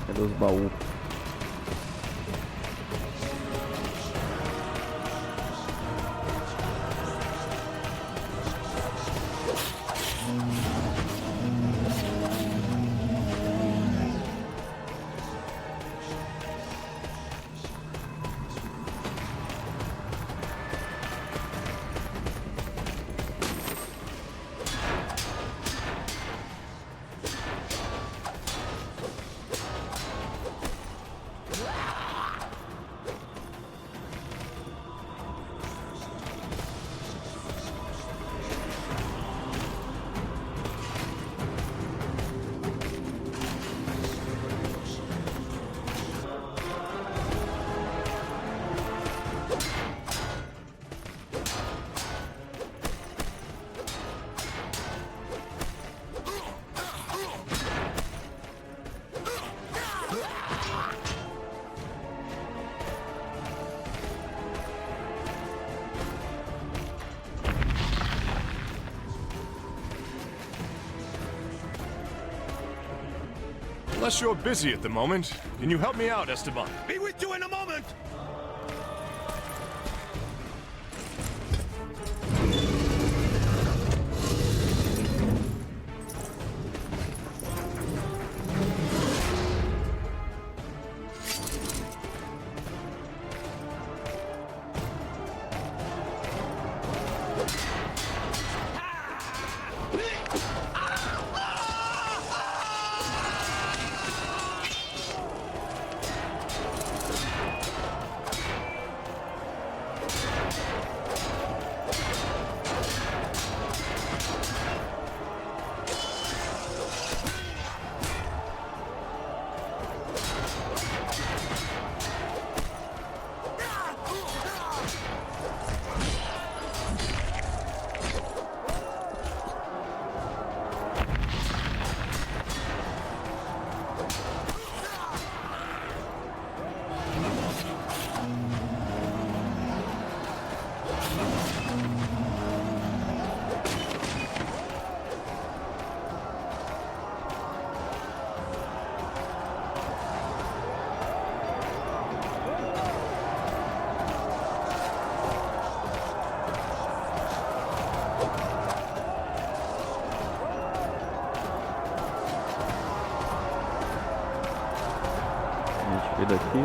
Cadê os baús? Unless you're busy at the moment, can you help me out, Esteban? Be with you in a moment! daqui.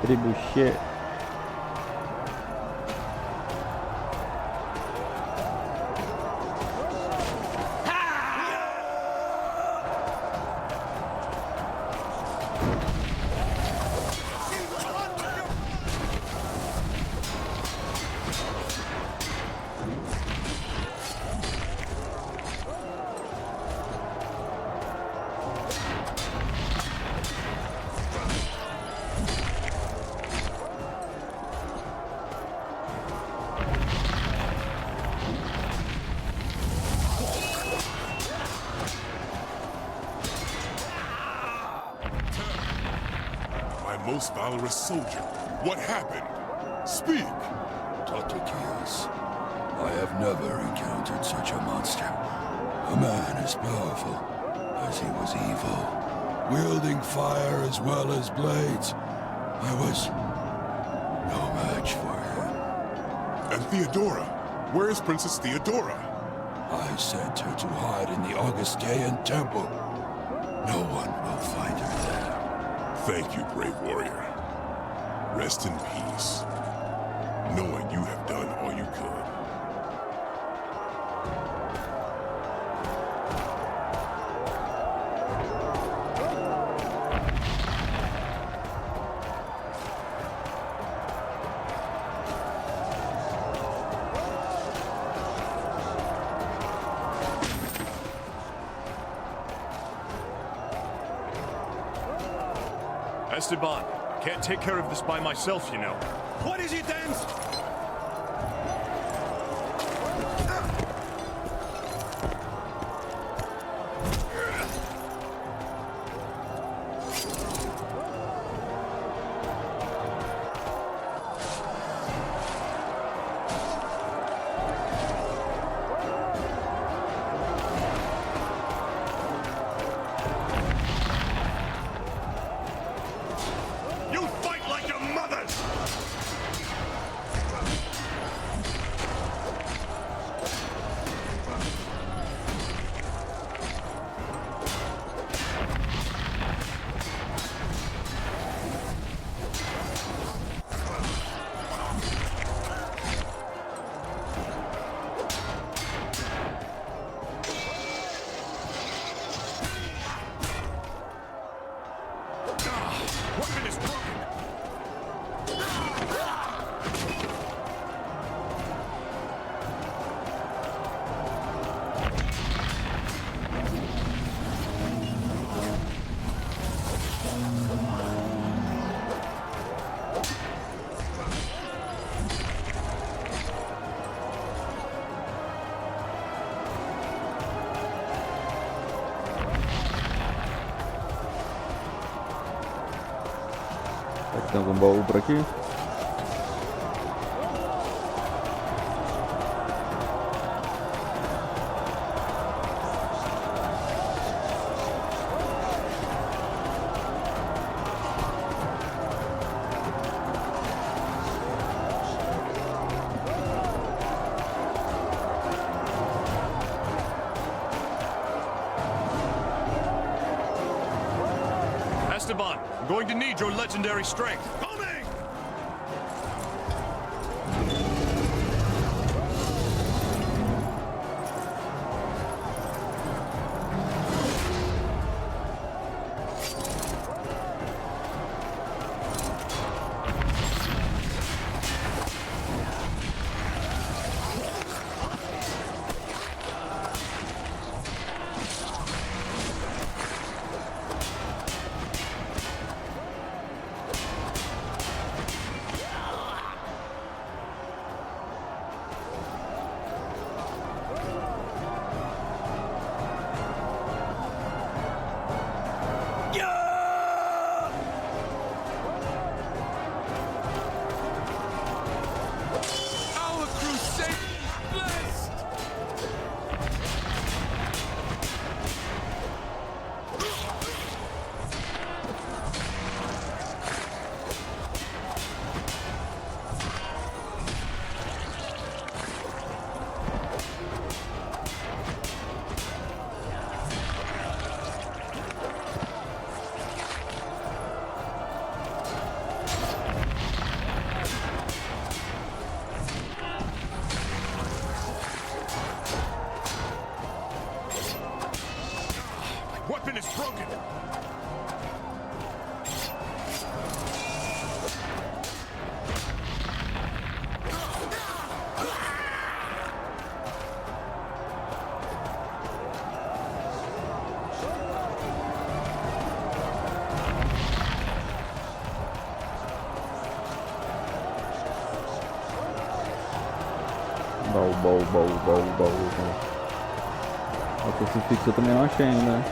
Trebuchet. Most valorous soldier. What happened? Speak! Tatakias, I have never encountered such a monster. A man as powerful as he was evil, wielding fire as well as blades. I was no match for him. And Theodora? Where is Princess Theodora? I sent her to hide in the Augustean temple. No one will find her there. Thank you, brave warrior. Rest in peace, knowing you have done all you could. Esteban, I can't take care of this by myself, you know. What is it then? Tem algum baú por aqui? Esteban, I'm going to need your legendary strength. Coming! broken. Baú. O crucifixo eu também não achei ainda.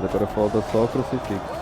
Agora falta só o crucifixo.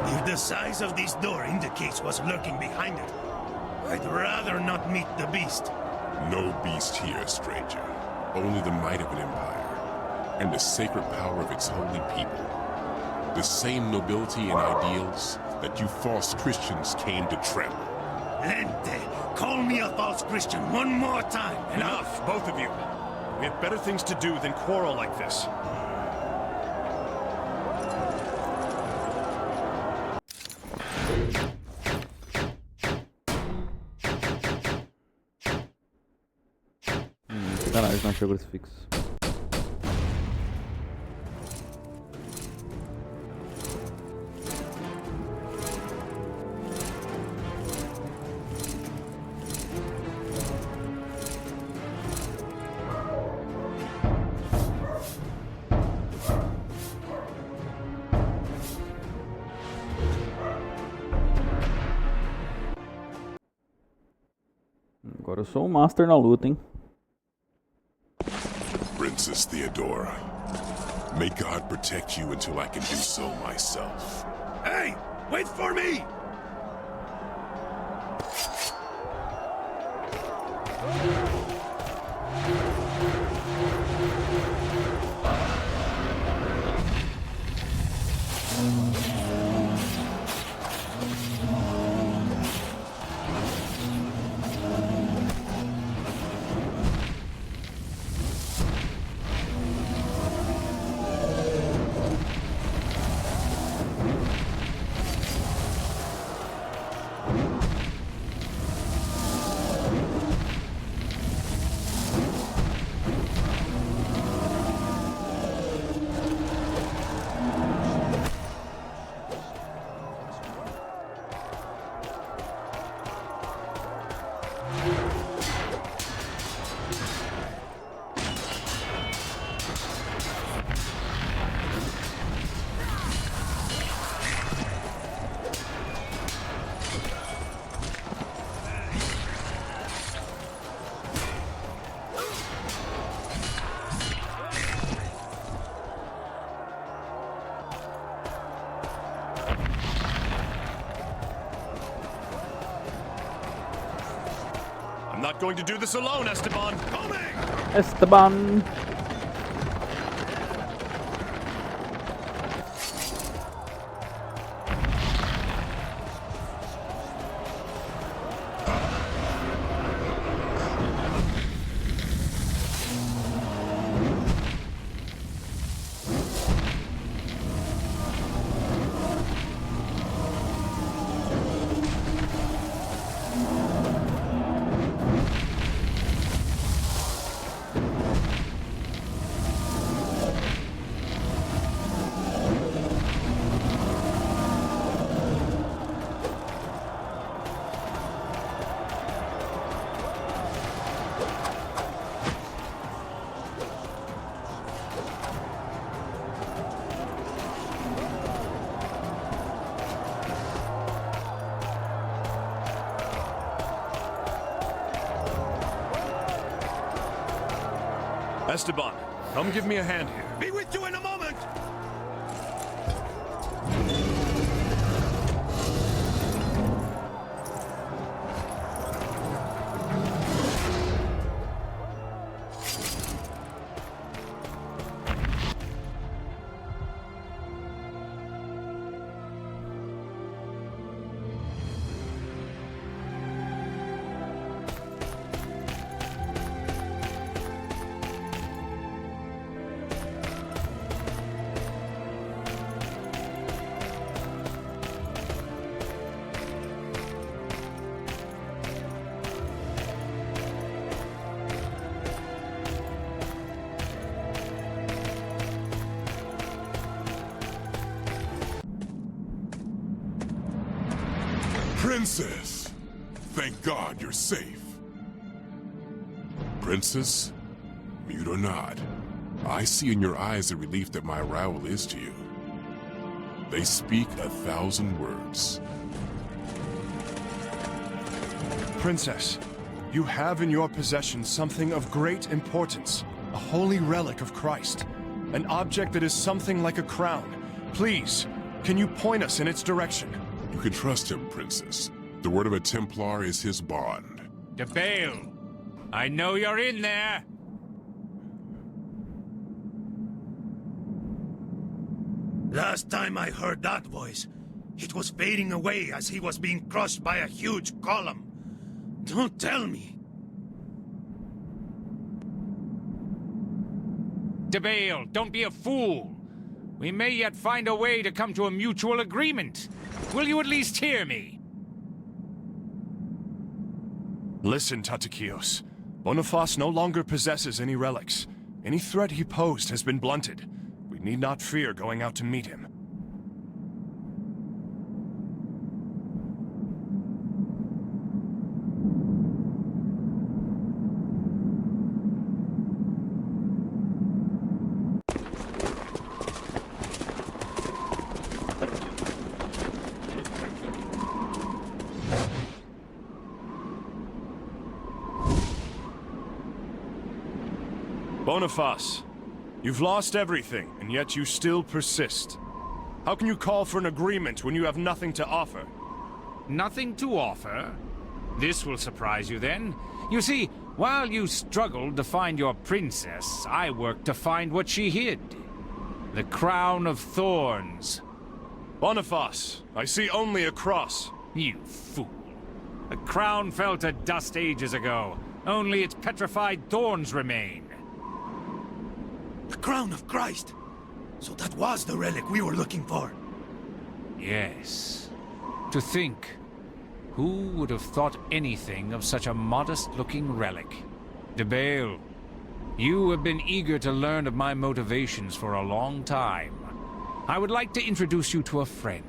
If the size of this door indicates what's lurking behind it, I'd rather not meet the beast. No beast here, stranger. Only the might of an empire, and the sacred power of its holy people. The same nobility and ideals that you false Christians came to trample. Lente, call me a false Christian one more time. Enough, both of you. We have better things to do than quarrel like this. Sacanagem, não achei o crucifixo. Agora eu sou um master na luta, hein? Princess Theodora, may God protect you until I can do so myself. Hey, wait for me! I'm not going to do this alone, Esteban. Coming! Esteban! Esteban, come give me a hand here. Be with you in a moment! Princess! Thank God you're safe. Princess, mute or not, I see in your eyes the relief that my arrival is to you. They speak 1,000 words. Princess, you have in your possession something of great importance. A holy relic of Christ. An object that is something like a crown. Please, can you point us in its direction? You can trust him, Princess. The word of a Templar is his bond. DeBale, I know you're in there. Last time I heard that voice, it was fading away as he was being crushed by a huge column. Don't tell me. DeBale, don't be a fool. We may yet find a way to come to a mutual agreement. Will you at least hear me? Listen, Tatakios. Boniface no longer possesses any relics. Any threat he posed has been blunted. We need not fear going out to meet him. Boniface, you've lost everything, and yet you still persist. How can you call for an agreement when you have nothing to offer? Nothing to offer? This will surprise you then. You see, while you struggled to find your princess, I worked to find what she hid. The crown of thorns. Boniface, I see only a cross. You fool. The crown fell to dust ages ago. Only its petrified thorns remain. The crown of Christ! So that was the relic we were looking for. Yes. To think, who would have thought anything of such a modest-looking relic? DeBale, you have been eager to learn of my motivations for a long time. I would like to introduce you to a friend.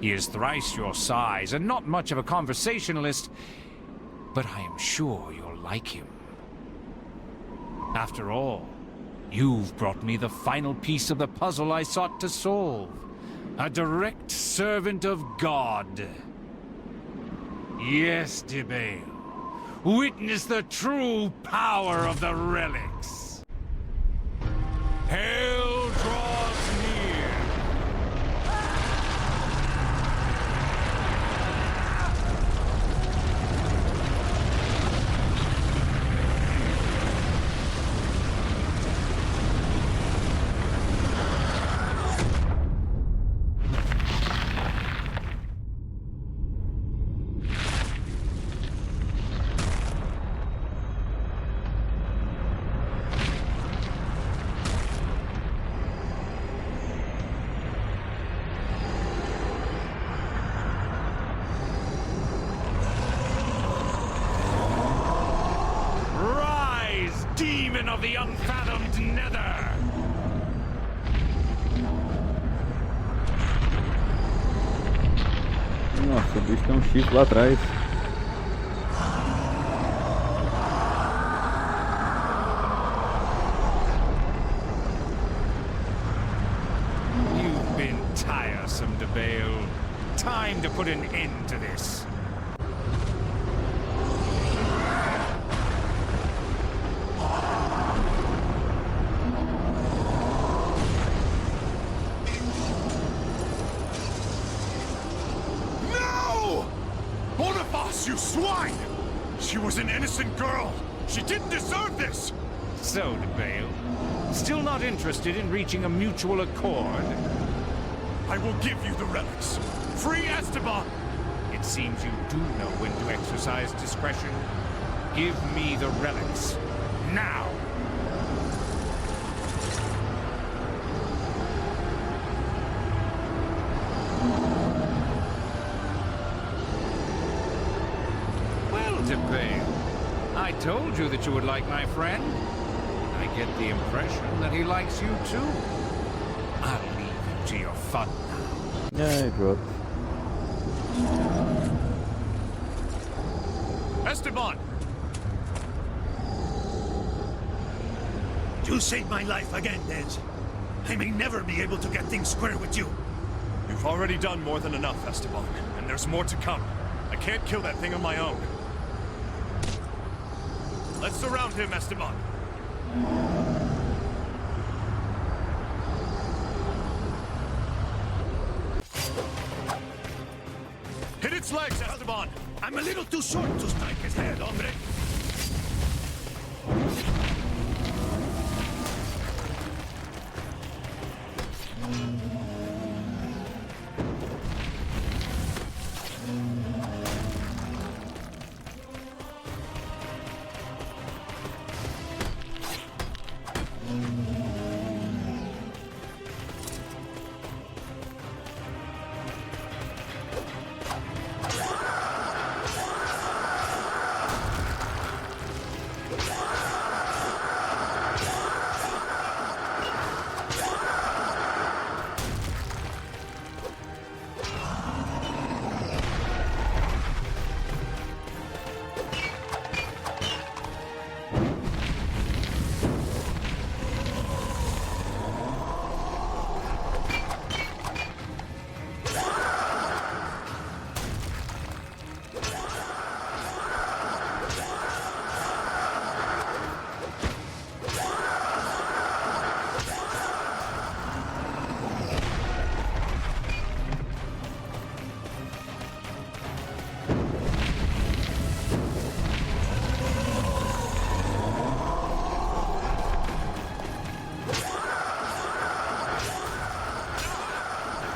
He is thrice your size and not much of a conversationalist, but I am sure you'll like him. After all, you've brought me the final piece of the puzzle I sought to solve. A direct servant of God. Yes, DeBale. Witness the true power of the relics. Hell draws near. Demon of the unfathomed nether! Nossa, o bicho tem um chifre lá atrás. You've been tiresome, DeBale. Time to put an end to this. you swine! She was an innocent girl! She didn't deserve this! So, DeBale, still not interested in reaching a mutual accord? I will give you the relics. Free Esteban! It seems you do know when to exercise discretion. Give me the relics. Now! Well, DeBale, I told you that you would like my friend. I get the impression that he likes you too. I'll leave you to your fun now. Yeah, dropped. Esteban! You saved my life again, Dens. I may never be able to get things square with you. You've already done more than enough, Esteban, and there's more to come. I can't kill that thing on my own. Let's surround him, Esteban. Hit its legs, Esteban! I'm a little too short to strike his head, hombre.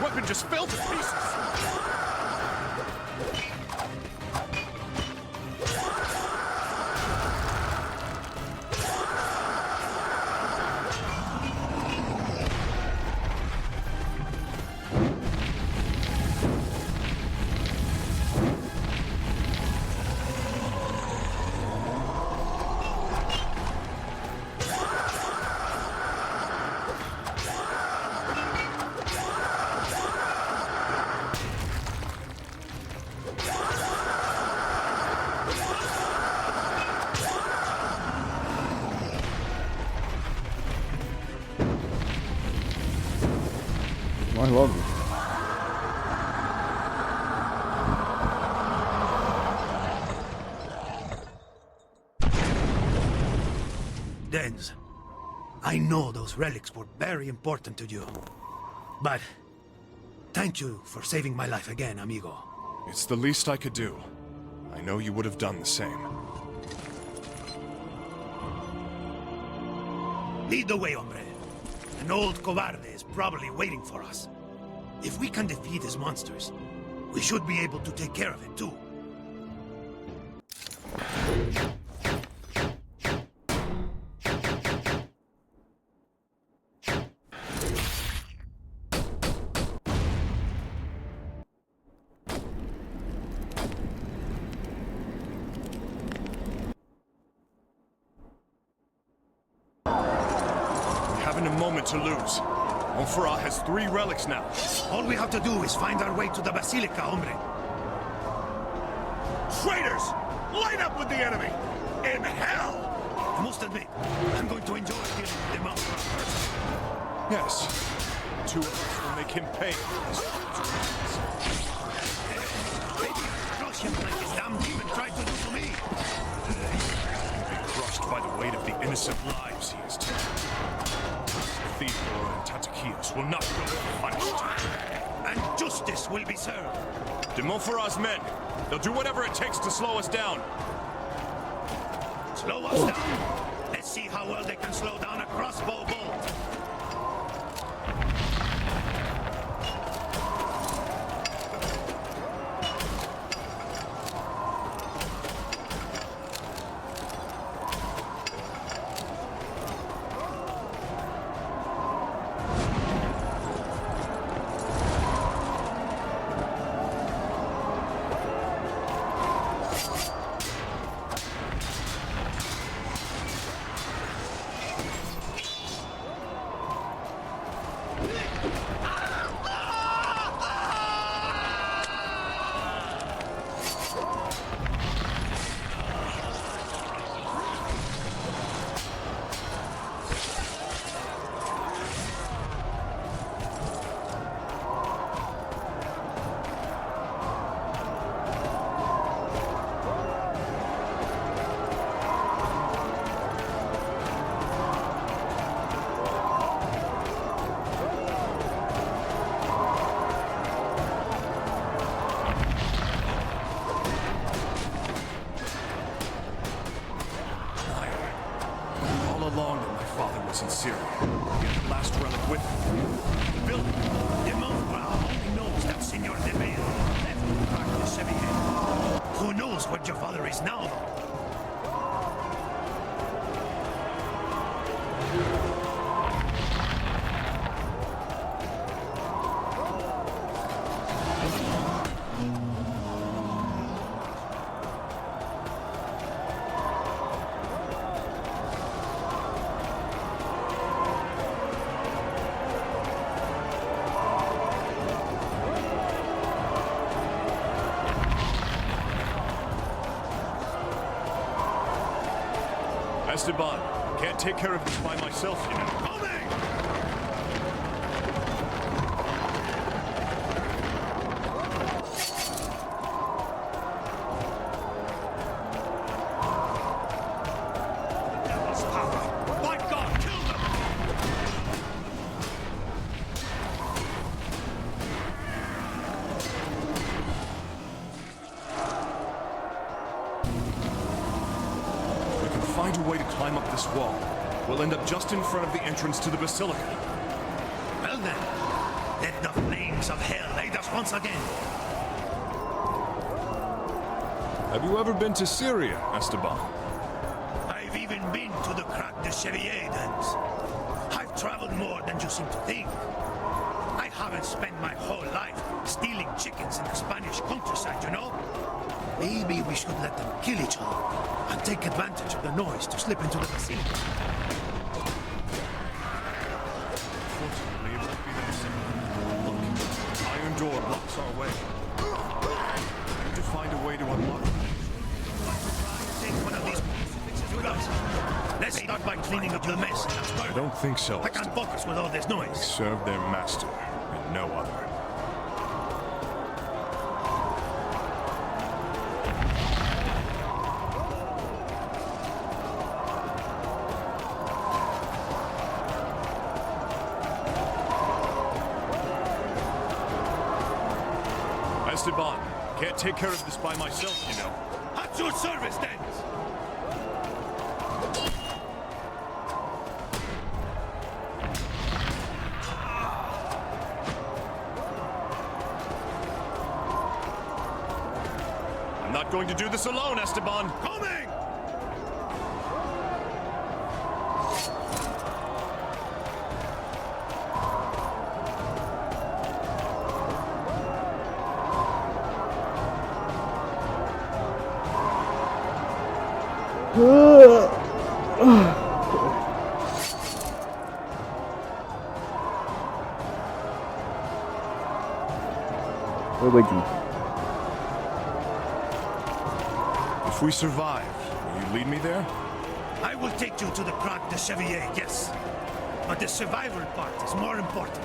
Weapon just fell to pieces! Morre logo. Dens, I know those relics were very important to you. But thank you for saving my life again, amigo. It's the least I could do. I know you would have done the same. Lead the way, hombre. An old cobarde is probably waiting for us. If we can defeat his monsters, we should be able to take care of it too. Having a moment to lose. Monferrat has 3 relics now. All we have to do is find our way to the Basilica, hombre. Traitors! Line up with the enemy! In hell! I must admit, I'm going to enjoy dealing with the Monferrat first. Yes. 2 of us will make him pay. Maybe crush him like his damn demon tried to do to me. Be crushed by the weight of the innocent lives he has taken. Theodore and Tatakias will not go unpunished. And justice will be served. De Montferrat's men, they'll do whatever it takes to slow us down. Slow us down? Let's see how well they can slow down a crossbow bolt. In Syria. Get the last relic with him. Build it. The Montferrat only knows that Senor de Bale left to crack the Seja. Who knows where your father is now, though? Esteban, can't take care of this by myself, you know. Coming! Devil's power! By God, kill them! Find a way to climb up this wall. We'll end up just in front of the entrance to the Basilica. Well then, let the flames of hell aid us once again. Have you ever been to Syria, Esteban? I've even been to the Crac de Chevalier dance. I've traveled more than you seem to think. I haven't spent my whole life stealing chickens in the Spanish countryside, you know? Maybe we should let them kill each other and take advantage of the noise to slip into the Basilica. Fortunately, it won't be that simple. Look, the iron door blocks our way. We need to find a way to unlock it. Take one of these crucifixes with us. Let's start by cleaning up the mess. I don't think so. I can't focus with all this noise. Serve their master, and no other. Esteban, can't take care of this by myself, you know. At your service, then! I'm not going to do this alone, Esteban. Coming! Oi, Godinho. If we survive, will you lead me there? I will take you to the Crac de Chevalier, yes. But the survival part is more important.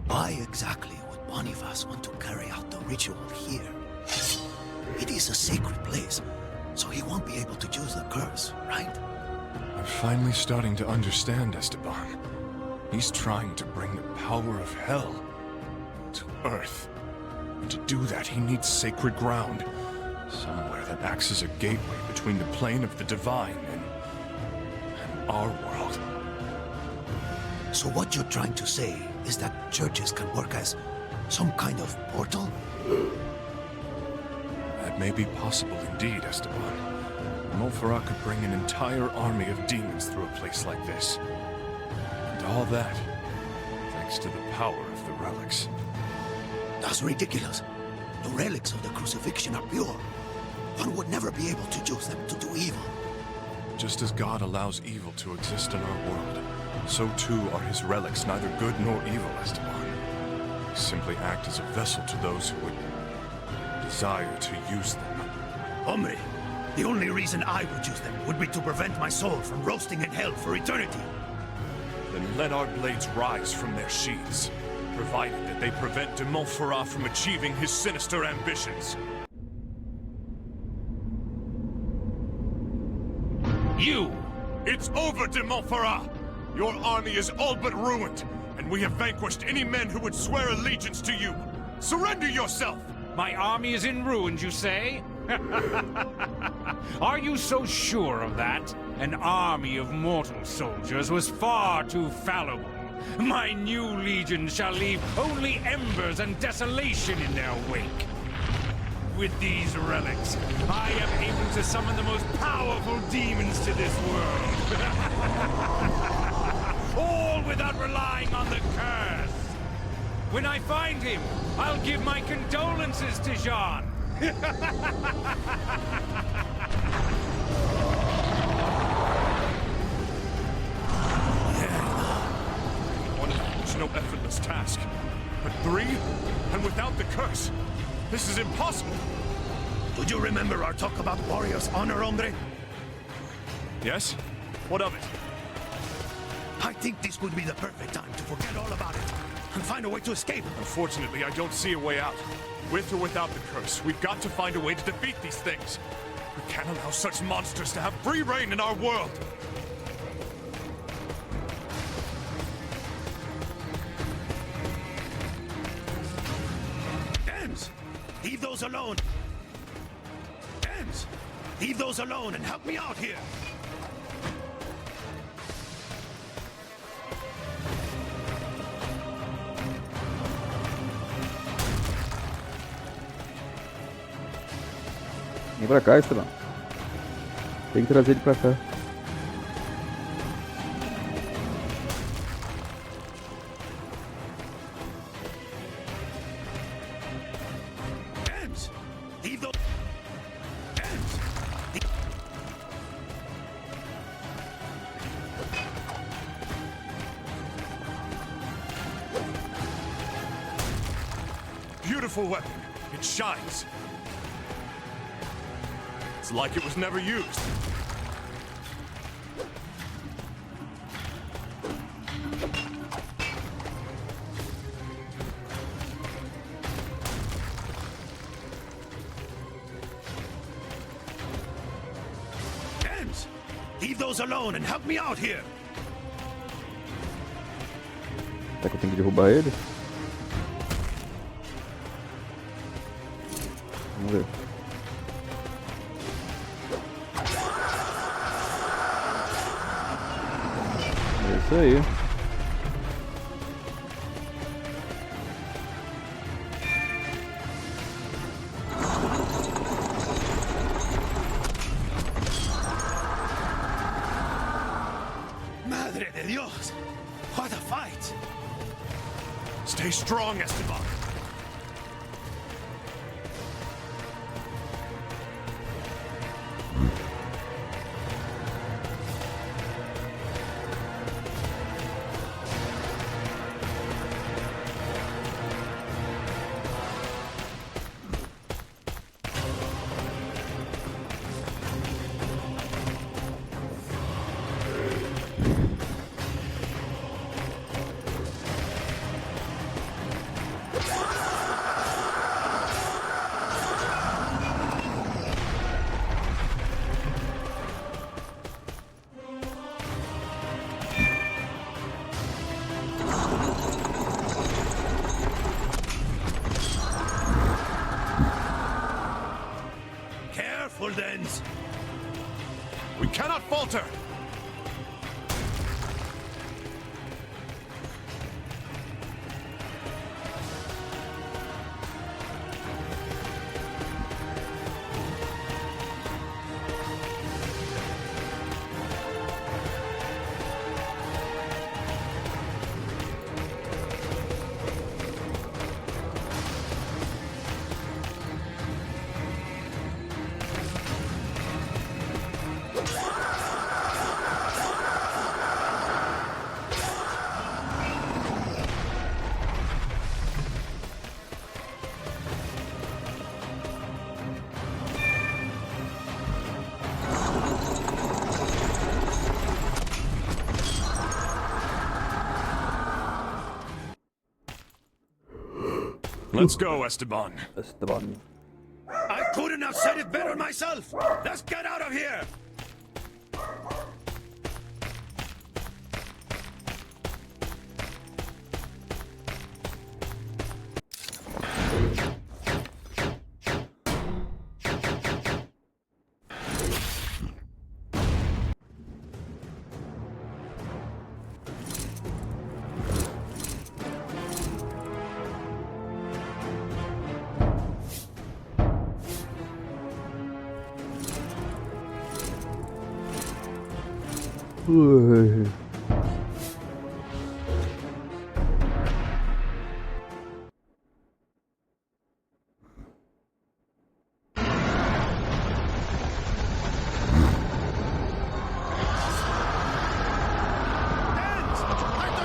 Why exactly would Boniface want to carry out the ritual here? It is a sacred place, so he won't be able to use the curse, right? I'm finally starting to understand, Esteban. He's trying to bring the power of hell to Earth. And to do that, he needs sacred ground. Somewhere that acts as a gateway between the plane of the divine and our world. So what you're trying to say is that churches can work as some kind of portal? That may be possible indeed, Esteban. Montferrat could bring an entire army of demons through a place like this. And all that, thanks to the power of the relics. That's ridiculous. The relics of the crucifixion are pure. One would never be able to use them to do evil. Just as God allows evil to exist in our world, so too are his relics neither good nor evil, Esteban. They simply act as a vessel to those who would desire to use them. Hombre, the only reason I would use them would be to prevent my soul from roasting in hell for eternity. Then let our blades rise from their sheaths, provided that they prevent de Montferrat from achieving his sinister ambitions. You! It's over, de Montferrat! Your army is all but ruined, and we have vanquished any men who would swear allegiance to you. Surrender yourself! My army is in ruins, you say? Are you so sure of that? An army of mortal soldiers was far too fallible. My new legion shall leave only embers and desolation in their wake. With these relics, I am able to summon the most powerful demons to this world. All without relying on the curse. When I find him, I'll give my condolences to Jean. One is no effortless task. But three? And without the curse? This is impossible! Do you remember our talk about warriors' honor, hombre? Yes? What of it? I think this would be the perfect time to forget all about it and find a way to escape. Unfortunately, I don't see a way out. With or without the curse, we've got to find a way to defeat these things. We can't allow such monsters to have free reign in our world. Dams! Leave those alone! Dams! Leave those alone and help me out here! Vem pra cá, Esteban. Tem que trazer ele pra cá. Dams! Leave those... Dams! Beautiful weapon. It shines. It's like it was never used. Dams! Leave those alone and help me out here! Será que eu tenho que derrubar ele? Vamos ver. É isso aí. Madre de Dios! What a fight! Stay strong, Esteban. We cannot falter! Let's go, Esteban. Esteban. I couldn't have said it better myself. Let's get out of here.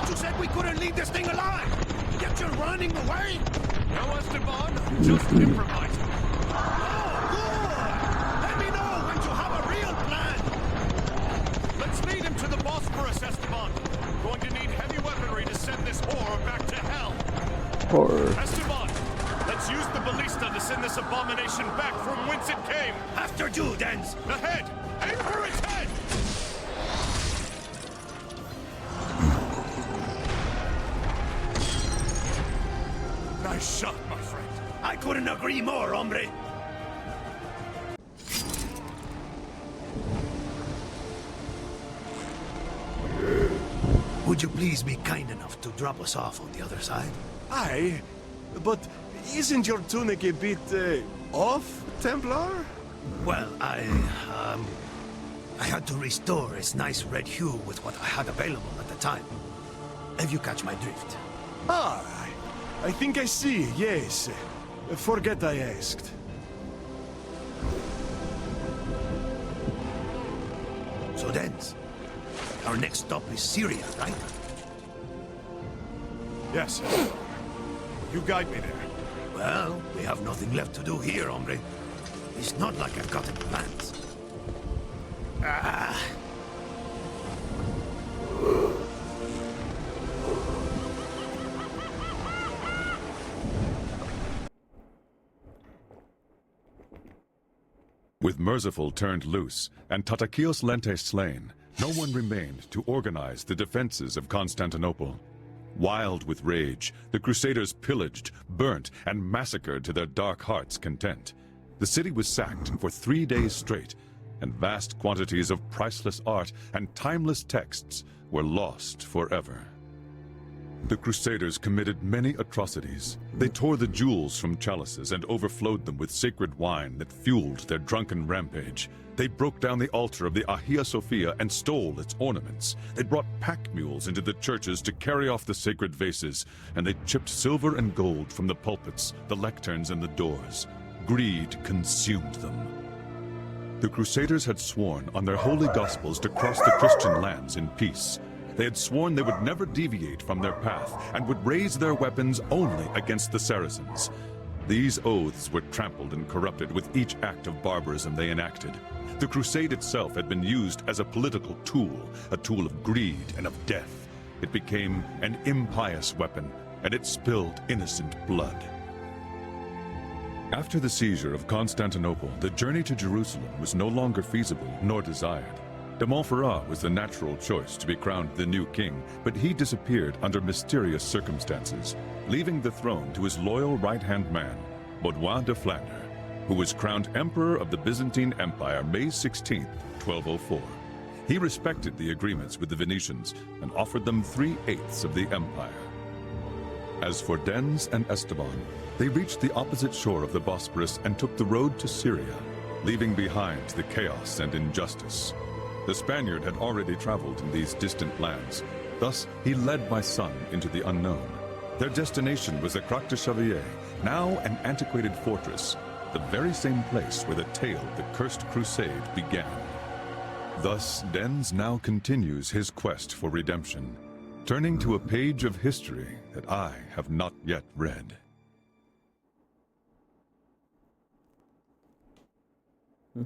You said we couldn't leave this thing alive! Yet you're running away? No, Esteban, just improvising. Oh, good! Let me know when you have a real plan! Let's lead him to the Bosporus, Esteban. Going to need heavy weaponry to send this horror back to hell. Horror. Esteban, let's use the ballista to send this abomination back from whence it came. After you, Dens! Ahead! Aim for its head! Nice shot, my friend. I couldn't agree more, hombre. Would you please be kind enough to drop us off on the other side? Aye, but isn't your tunic a bit, off, Templar? Well, I had to restore its nice red hue with what I had available at the time. If you catch my drift. Ah, I think I see, yes. Forget I asked. So then, our next stop is Syria, right? Yes. You guide me there. Well, we have nothing left to do here, hombre. It's not like I've got any plans. Ah. With Merciful turned loose, and Tatakios Lente slain, no one remained to organize the defenses of Constantinople. Wild with rage, the Crusaders pillaged, burnt, and massacred to their dark hearts' content. The city was sacked for 3 days straight, and vast quantities of priceless art and timeless texts were lost forever. The Crusaders committed many atrocities. They tore the jewels from chalices and overflowed them with sacred wine that fueled their drunken rampage. They broke down the altar of the Hagia Sophia and stole its ornaments. They brought pack mules into the churches to carry off the sacred vases, and they chipped silver and gold from the pulpits, the lecterns, and the doors. Greed consumed them. The Crusaders had sworn on their holy gospels to cross the Christian lands in peace. They had sworn they would never deviate from their path and would raise their weapons only against the Saracens. These oaths were trampled and corrupted with each act of barbarism they enacted. The Crusade itself had been used as a political tool, a tool of greed and of death. It became an impious weapon, and it spilled innocent blood. After the seizure of Constantinople, the journey to Jerusalem was no longer feasible nor desired. De Montferrat was the natural choice to be crowned the new king, but he disappeared under mysterious circumstances, leaving the throne to his loyal right-hand man, Baudouin de Flandre. who was crowned Emperor of the Byzantine Empire May 16, 1204. He respected the agreements with the Venetians and offered them 3/8 of the empire. As for Dens and Esteban, they reached the opposite shore of the Bosporus and took the road to Syria, leaving behind the chaos and injustice. The Spaniard had already traveled in these distant lands. Thus, he led my son into the unknown. Their destination was Acroc de Xavier, now an antiquated fortress, the very same place where the tale of the cursed Crusade began. Thus, Dens now continues his quest for redemption, turning to a page of history that I have not yet read. So,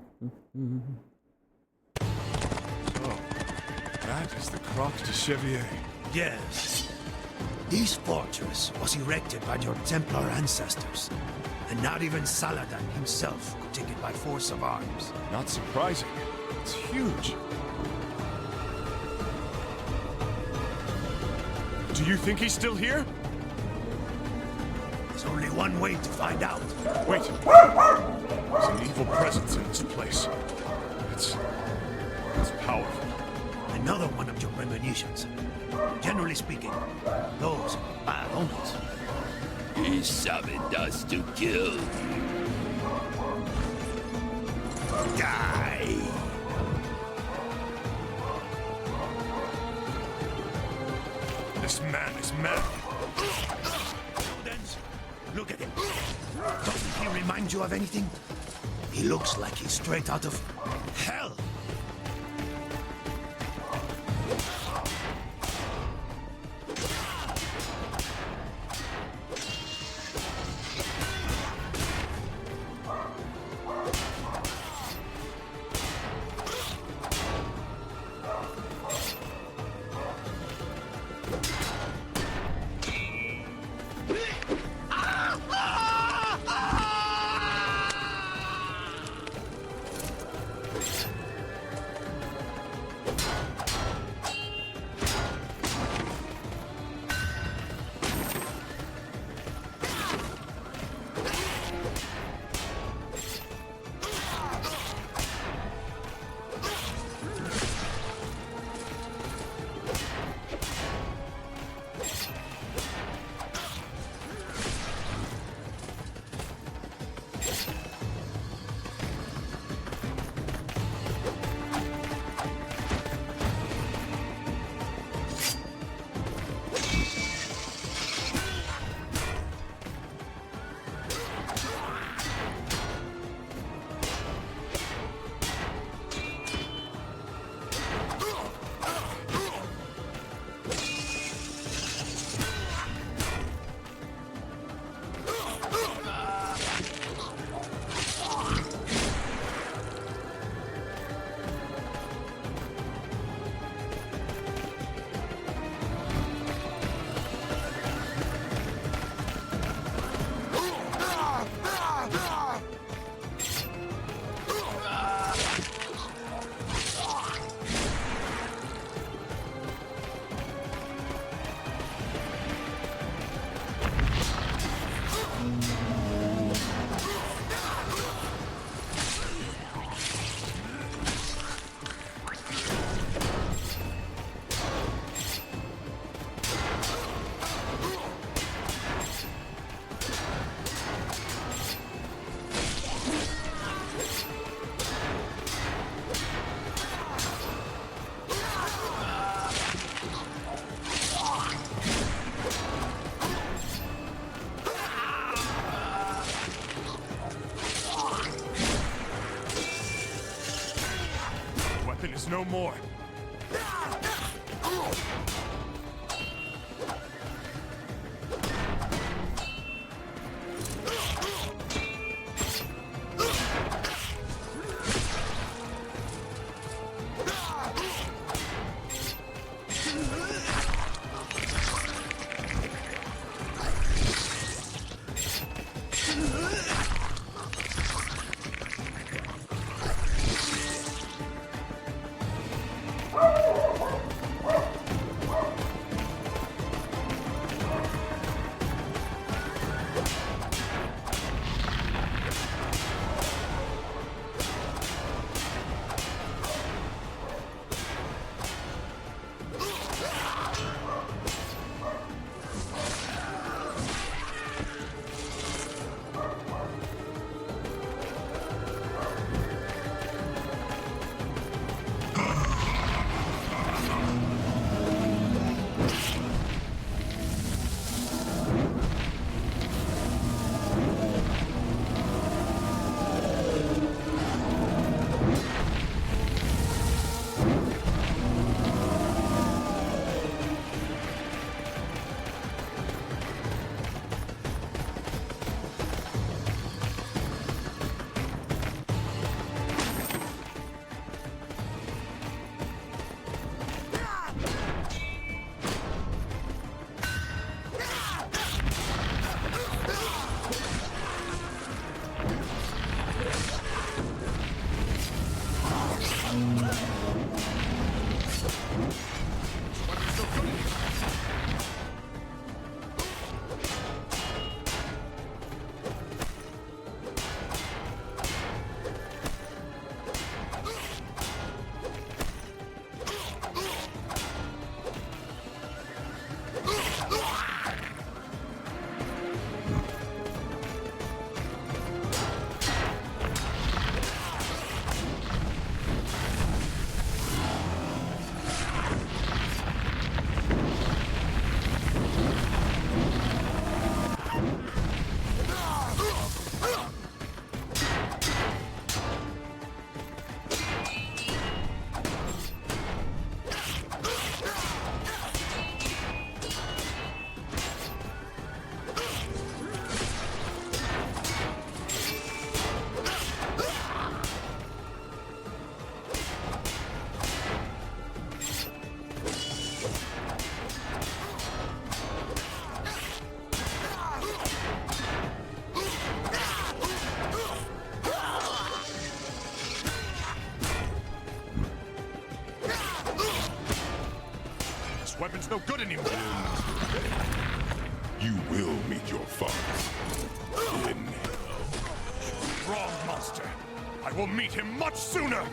that is the Croc de Chevier. Yes. This fortress was erected by your Templar ancestors, and not even Saladin himself could take it by force of arms. Not surprising. It's huge. Do you think he's still here? There's only one way to find out. Wait. There's an evil presence in this place. It's powerful. Another one of your premonitions. Generally speaking, those are bad omens. He summoned us to kill you. Die! This man is mad. Dens, look at him. Doesn't he remind you of anything? He looks like he's straight out of hell. There's no more. no good anymore. You will meet your father in hell. Wrong monster. I will meet him much sooner.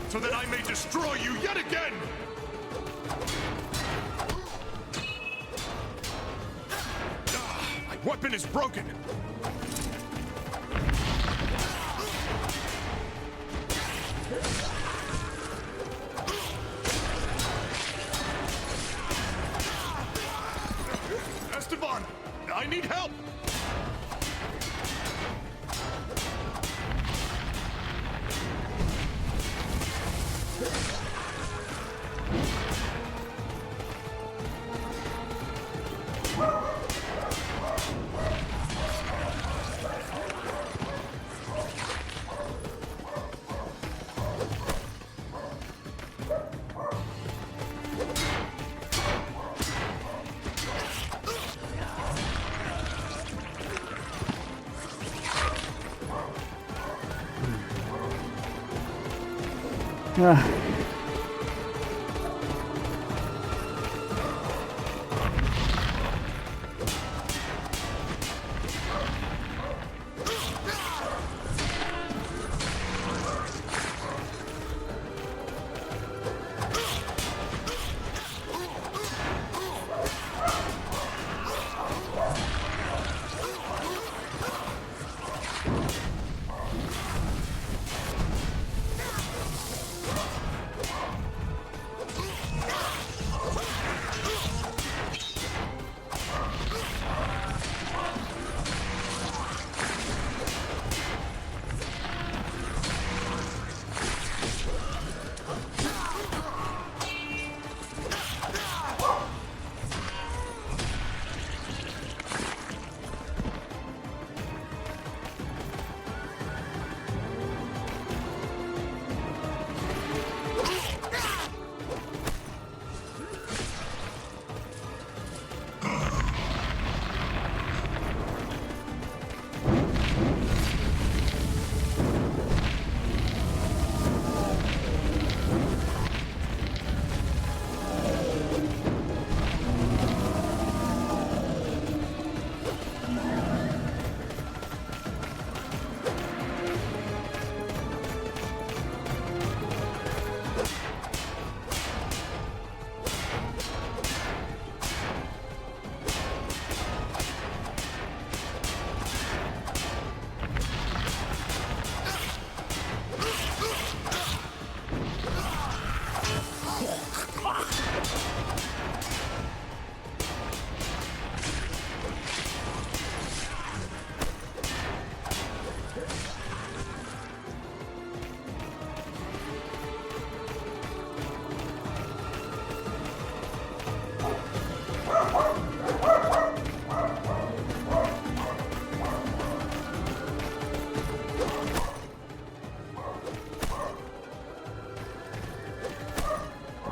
So that I may destroy you yet again! My weapon is broken! Esteban! I need help!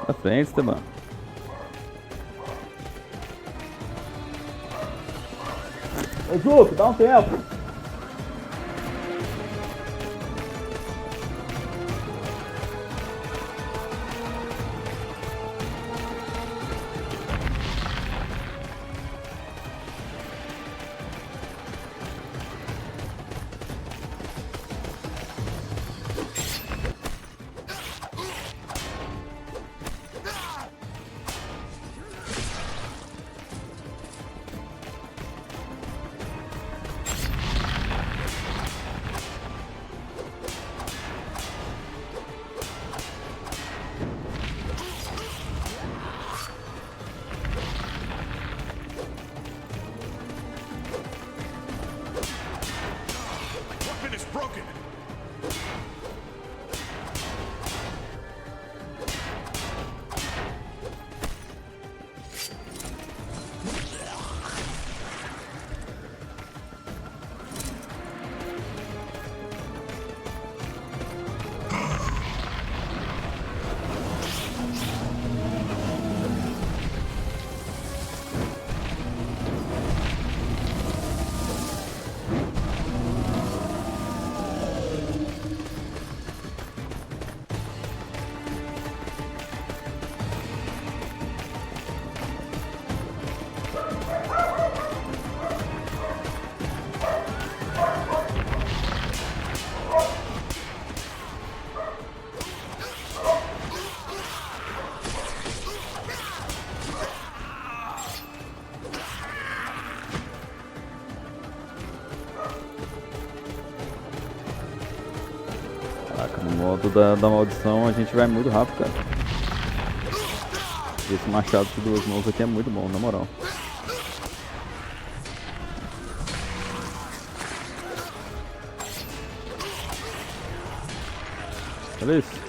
Pra frente, Esteban. Ô, Juque, dá um tempo. ponto da maldição, a gente vai muito rápido, cara. Esse machado de duas mãos aqui é muito bom, na moral. Olha isso.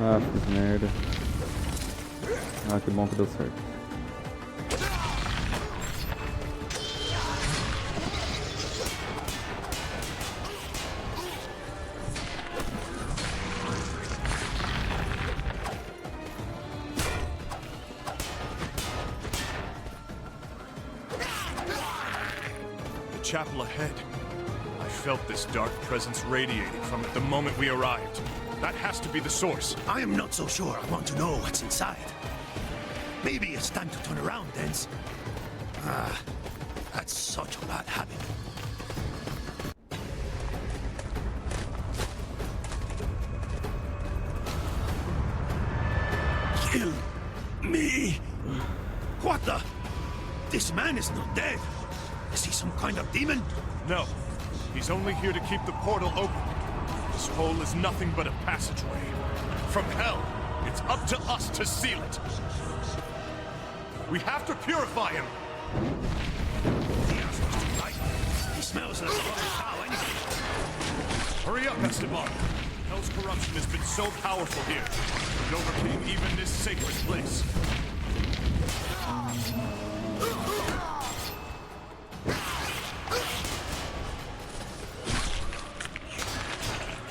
Ah, fiz merda. Ah, que bom que deu certo. The chapel ahead. I felt this dark presence radiating from it the moment we arrived. That has to be the source. I am not so sure I want to know what's inside. Maybe it's time to turn around, Dance. Ah, that's such a bad habit. Kill me! What the? This man is not dead. Is he some kind of demon? No. He's only here to keep the portal open. This hole is nothing but a passageway. From hell, it's up to us to seal it. We have to purify him. He smells like a rotten cow anyway. Hurry up, Esteban. Hell's corruption has been so powerful here. It overcame even this sacred place.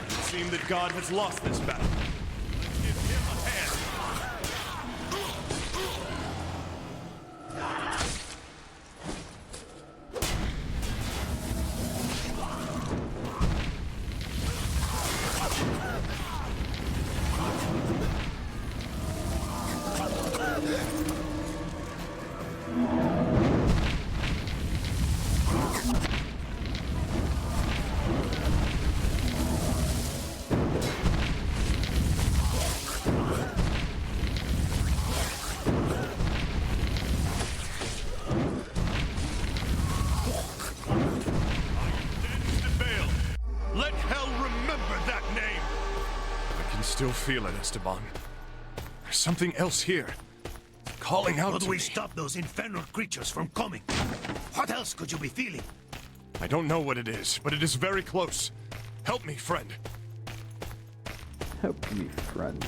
It seems that God has lost this battle. Let's give him a hand. Still feel it, Esteban. There's something else here. Calling out How to do we me. stop those infernal creatures from coming? What else could you be feeling? I don't know what it is, but it is very close. Help me, friend. Help me, friend.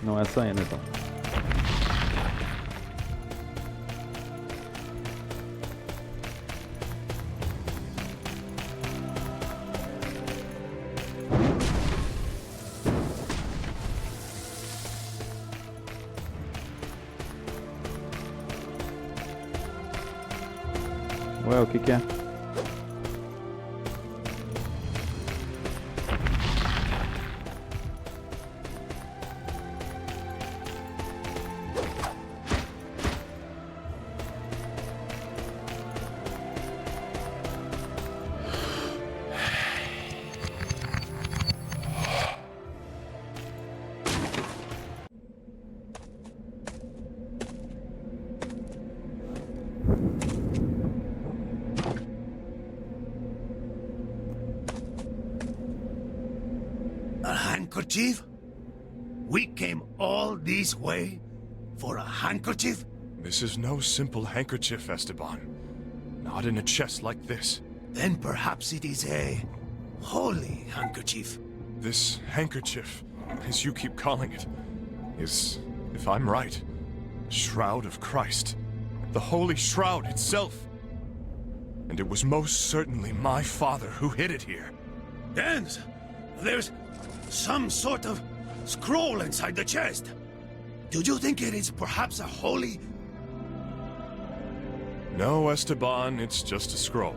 Não é saindo então. Ué, o que é? A handkerchief? We came all this way for a handkerchief? This is no simple handkerchief, Esteban. Not in a chest like this. Then perhaps it is a holy handkerchief. This handkerchief, as you keep calling it, is, if I'm right, Shroud of Christ. The Holy Shroud itself. and it was most certainly my father who hid it here. Then, there's some sort of scroll inside the chest. Do you think it is perhaps a holy... No, Esteban, it's just a scroll.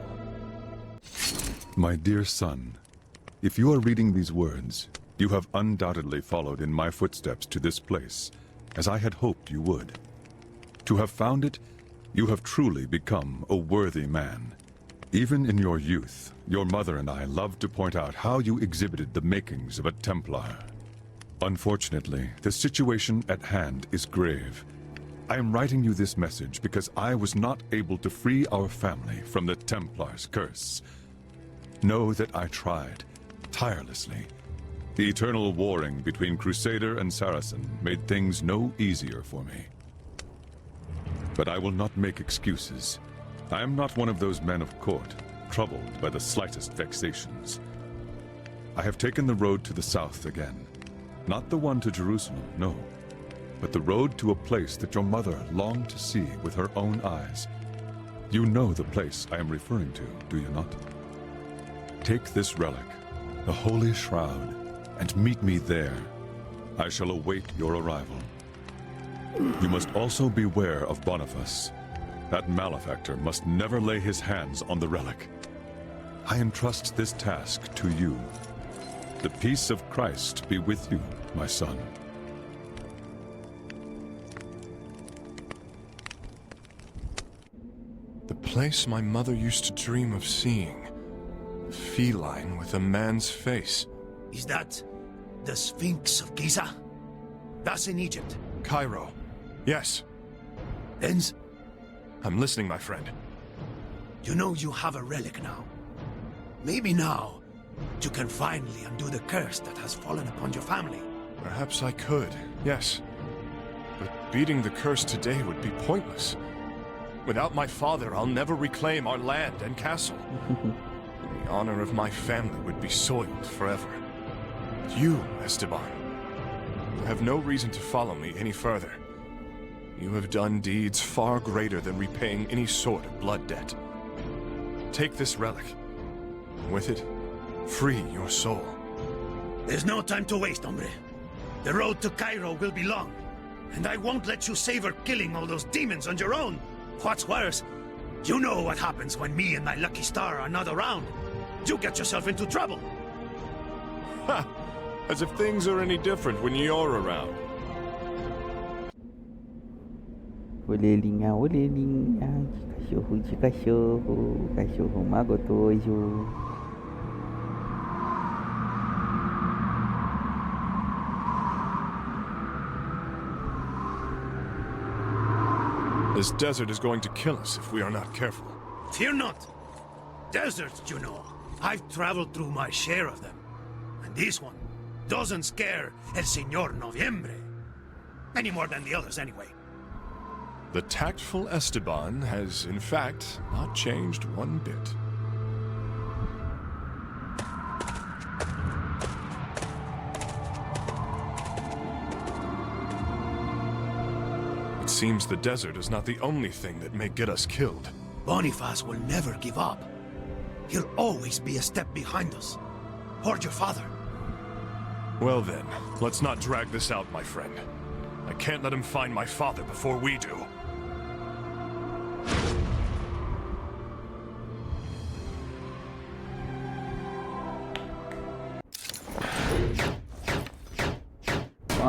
My dear son, if you are reading these words, you have undoubtedly followed in my footsteps to this place, as I had hoped you would. To have found it, you have truly become a worthy man. Even in your youth, your mother and I loved to point out how you exhibited the makings of a Templar. Unfortunately, the situation at hand is grave. I am writing you this message because I was not able to free our family from the Templar's curse. Know that I tried, tirelessly. The eternal warring between Crusader and Saracen made things no easier for me. But I will not make excuses. I am not one of those men of court, troubled by the slightest vexations. I have taken the road to the south again. Not the one to Jerusalem, no, but the road to a place that your mother longed to see with her own eyes. You know the place I am referring to, do you not? Take this relic, the Holy Shroud, and meet me there. I shall await your arrival. You must also beware of Boniface. That malefactor must never lay his hands on the relic. I entrust this task to you. The peace of Christ be with you, my son. The place my mother used to dream of seeing. A feline with a man's face. Is that the Sphinx of Giza? That's in Egypt. Cairo. Yes. Benz, I'm listening, my friend. you know you have a relic now. Maybe now you can finally undo the curse that has fallen upon your family. Perhaps I could, yes. But beating the curse today would be pointless. Without my father, I'll never reclaim our land and castle. The honor of my family would be soiled forever. You, Esteban, you have no reason to follow me any further. You have done deeds far greater than repaying any sort of blood debt. Take this relic. With it, free your soul. There's no time to waste, hombre. The road to Cairo will be long, and I won't let you savor killing all those demons on your own. What's worse, you know what happens when me and my lucky star are not around. You get yourself into trouble. Ha! As if things are any different when you're around. Olhelinha, olhelinha, cachorro de cachorro, cachorro magotoso. This desert is going to kill us if we are not careful. Fear not. Deserts, you know. I've traveled through my share of them. And this one doesn't scare El Señor Noviembre. Any more than the others, anyway. The tactful Esteban has, in fact, not changed one bit. It seems the desert is not the only thing that may get us killed. Boniface will never give up. He'll always be a step behind us. Or your father. Well then, let's not drag this out, my friend. I can't let him find my father before we do.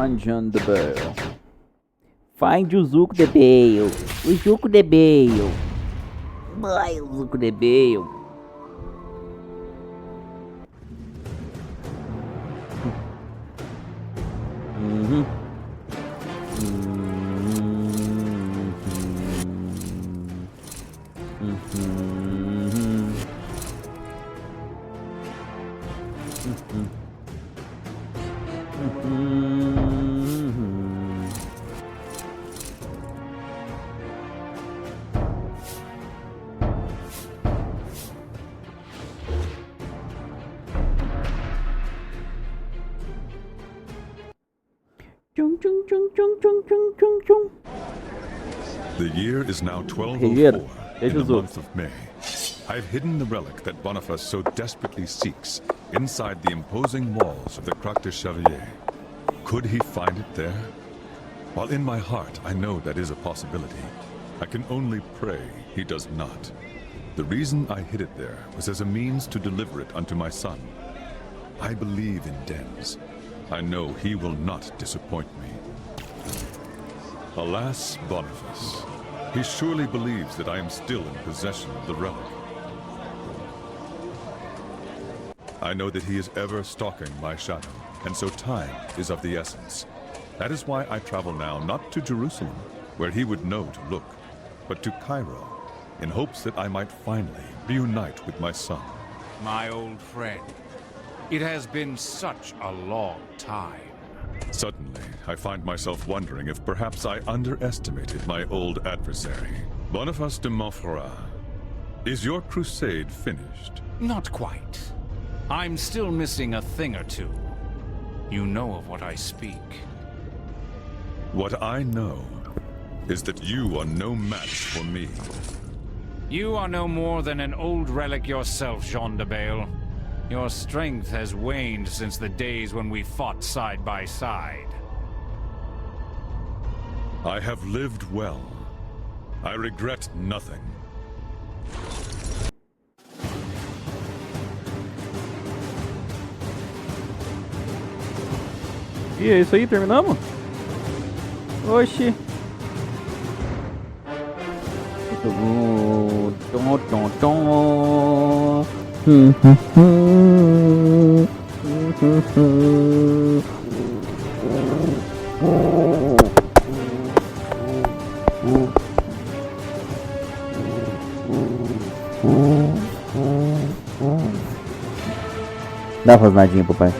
Find the bell. Find o Zuko de Bale. O Zuko de Bale. Ai, o Zuko de Bale. The year is now 1204, in the month of May. I've hidden the relic that Boniface so desperately seeks inside the imposing walls of the Croix de Chevalier. Could he find it there? While in my heart I know that is a possibility, I can only pray he does not. The reason I hid it there was as a means to deliver it unto my son. I believe in Dens. I know he will not disappoint me. Alas, Boniface. He surely believes that I am still in possession of the relic. I know that he is ever stalking my shadow, and so time is of the essence. That is why I travel now not to Jerusalem, where he would know to look, but to Cairo, in hopes that I might finally reunite with my son. My old friend, it has been such a long time. Suddenly, I find myself wondering if perhaps I underestimated my old adversary. Boniface de Montferrat, is your crusade finished? Not quite. I'm still missing a thing or two. You know of what I speak. What I know is that you are no match for me. You are no more than an old relic yourself, Jean de Bale. Your strength has waned since the days when we fought side by side. I have lived well. I regret nothing. E é isso aí, terminamos? Oxi. Dá uma rosnadinha pro pai.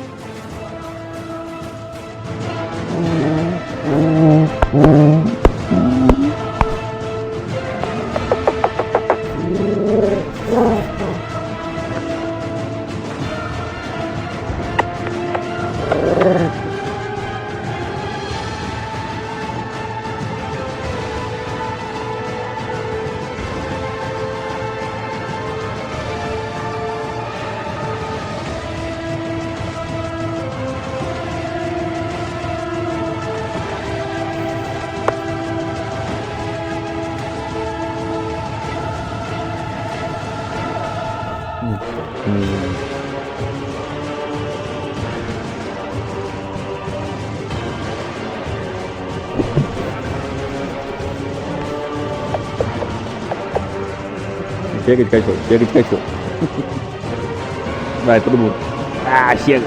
Chega de cachorro, chega de cachorro. Vai, todo mundo. Ah, chega.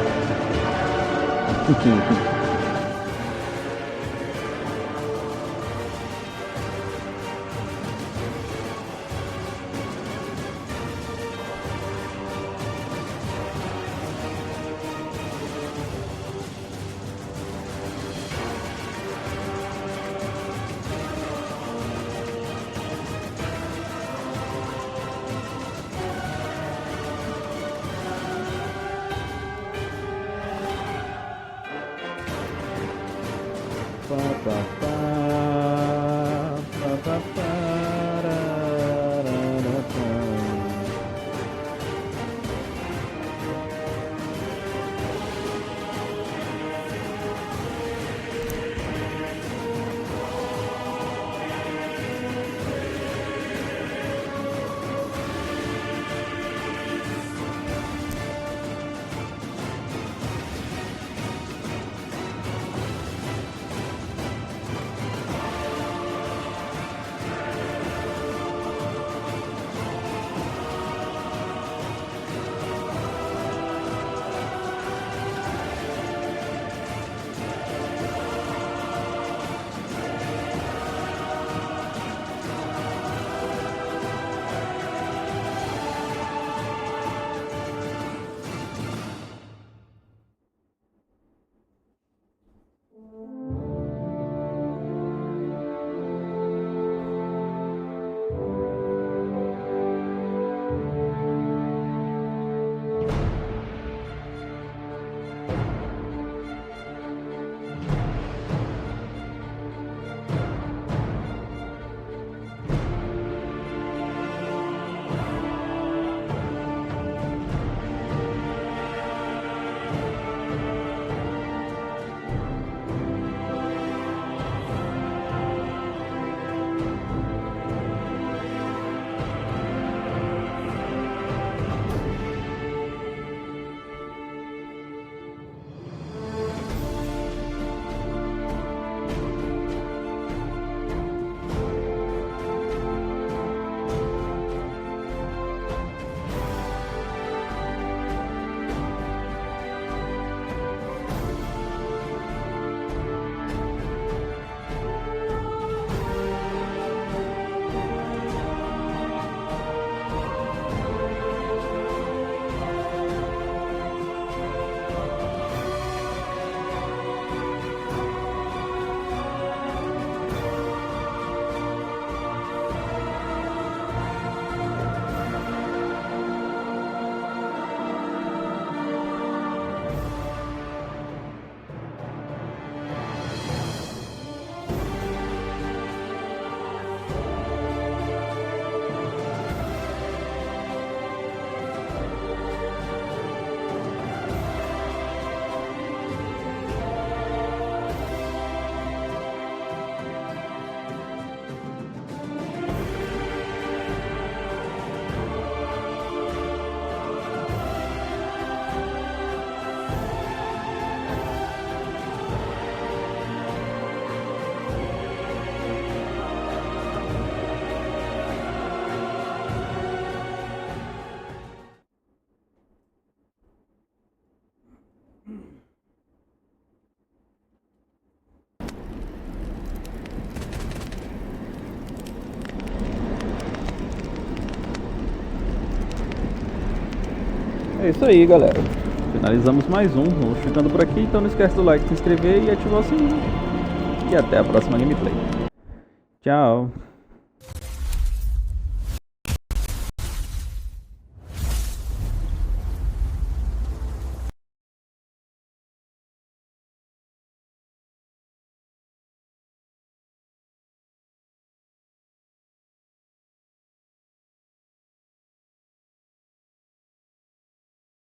É isso aí, galera. Finalizamos mais um. Vamos ficando por aqui. Então não esquece do like, se inscrever e ativar o sininho. E até a próxima gameplay. Tchau.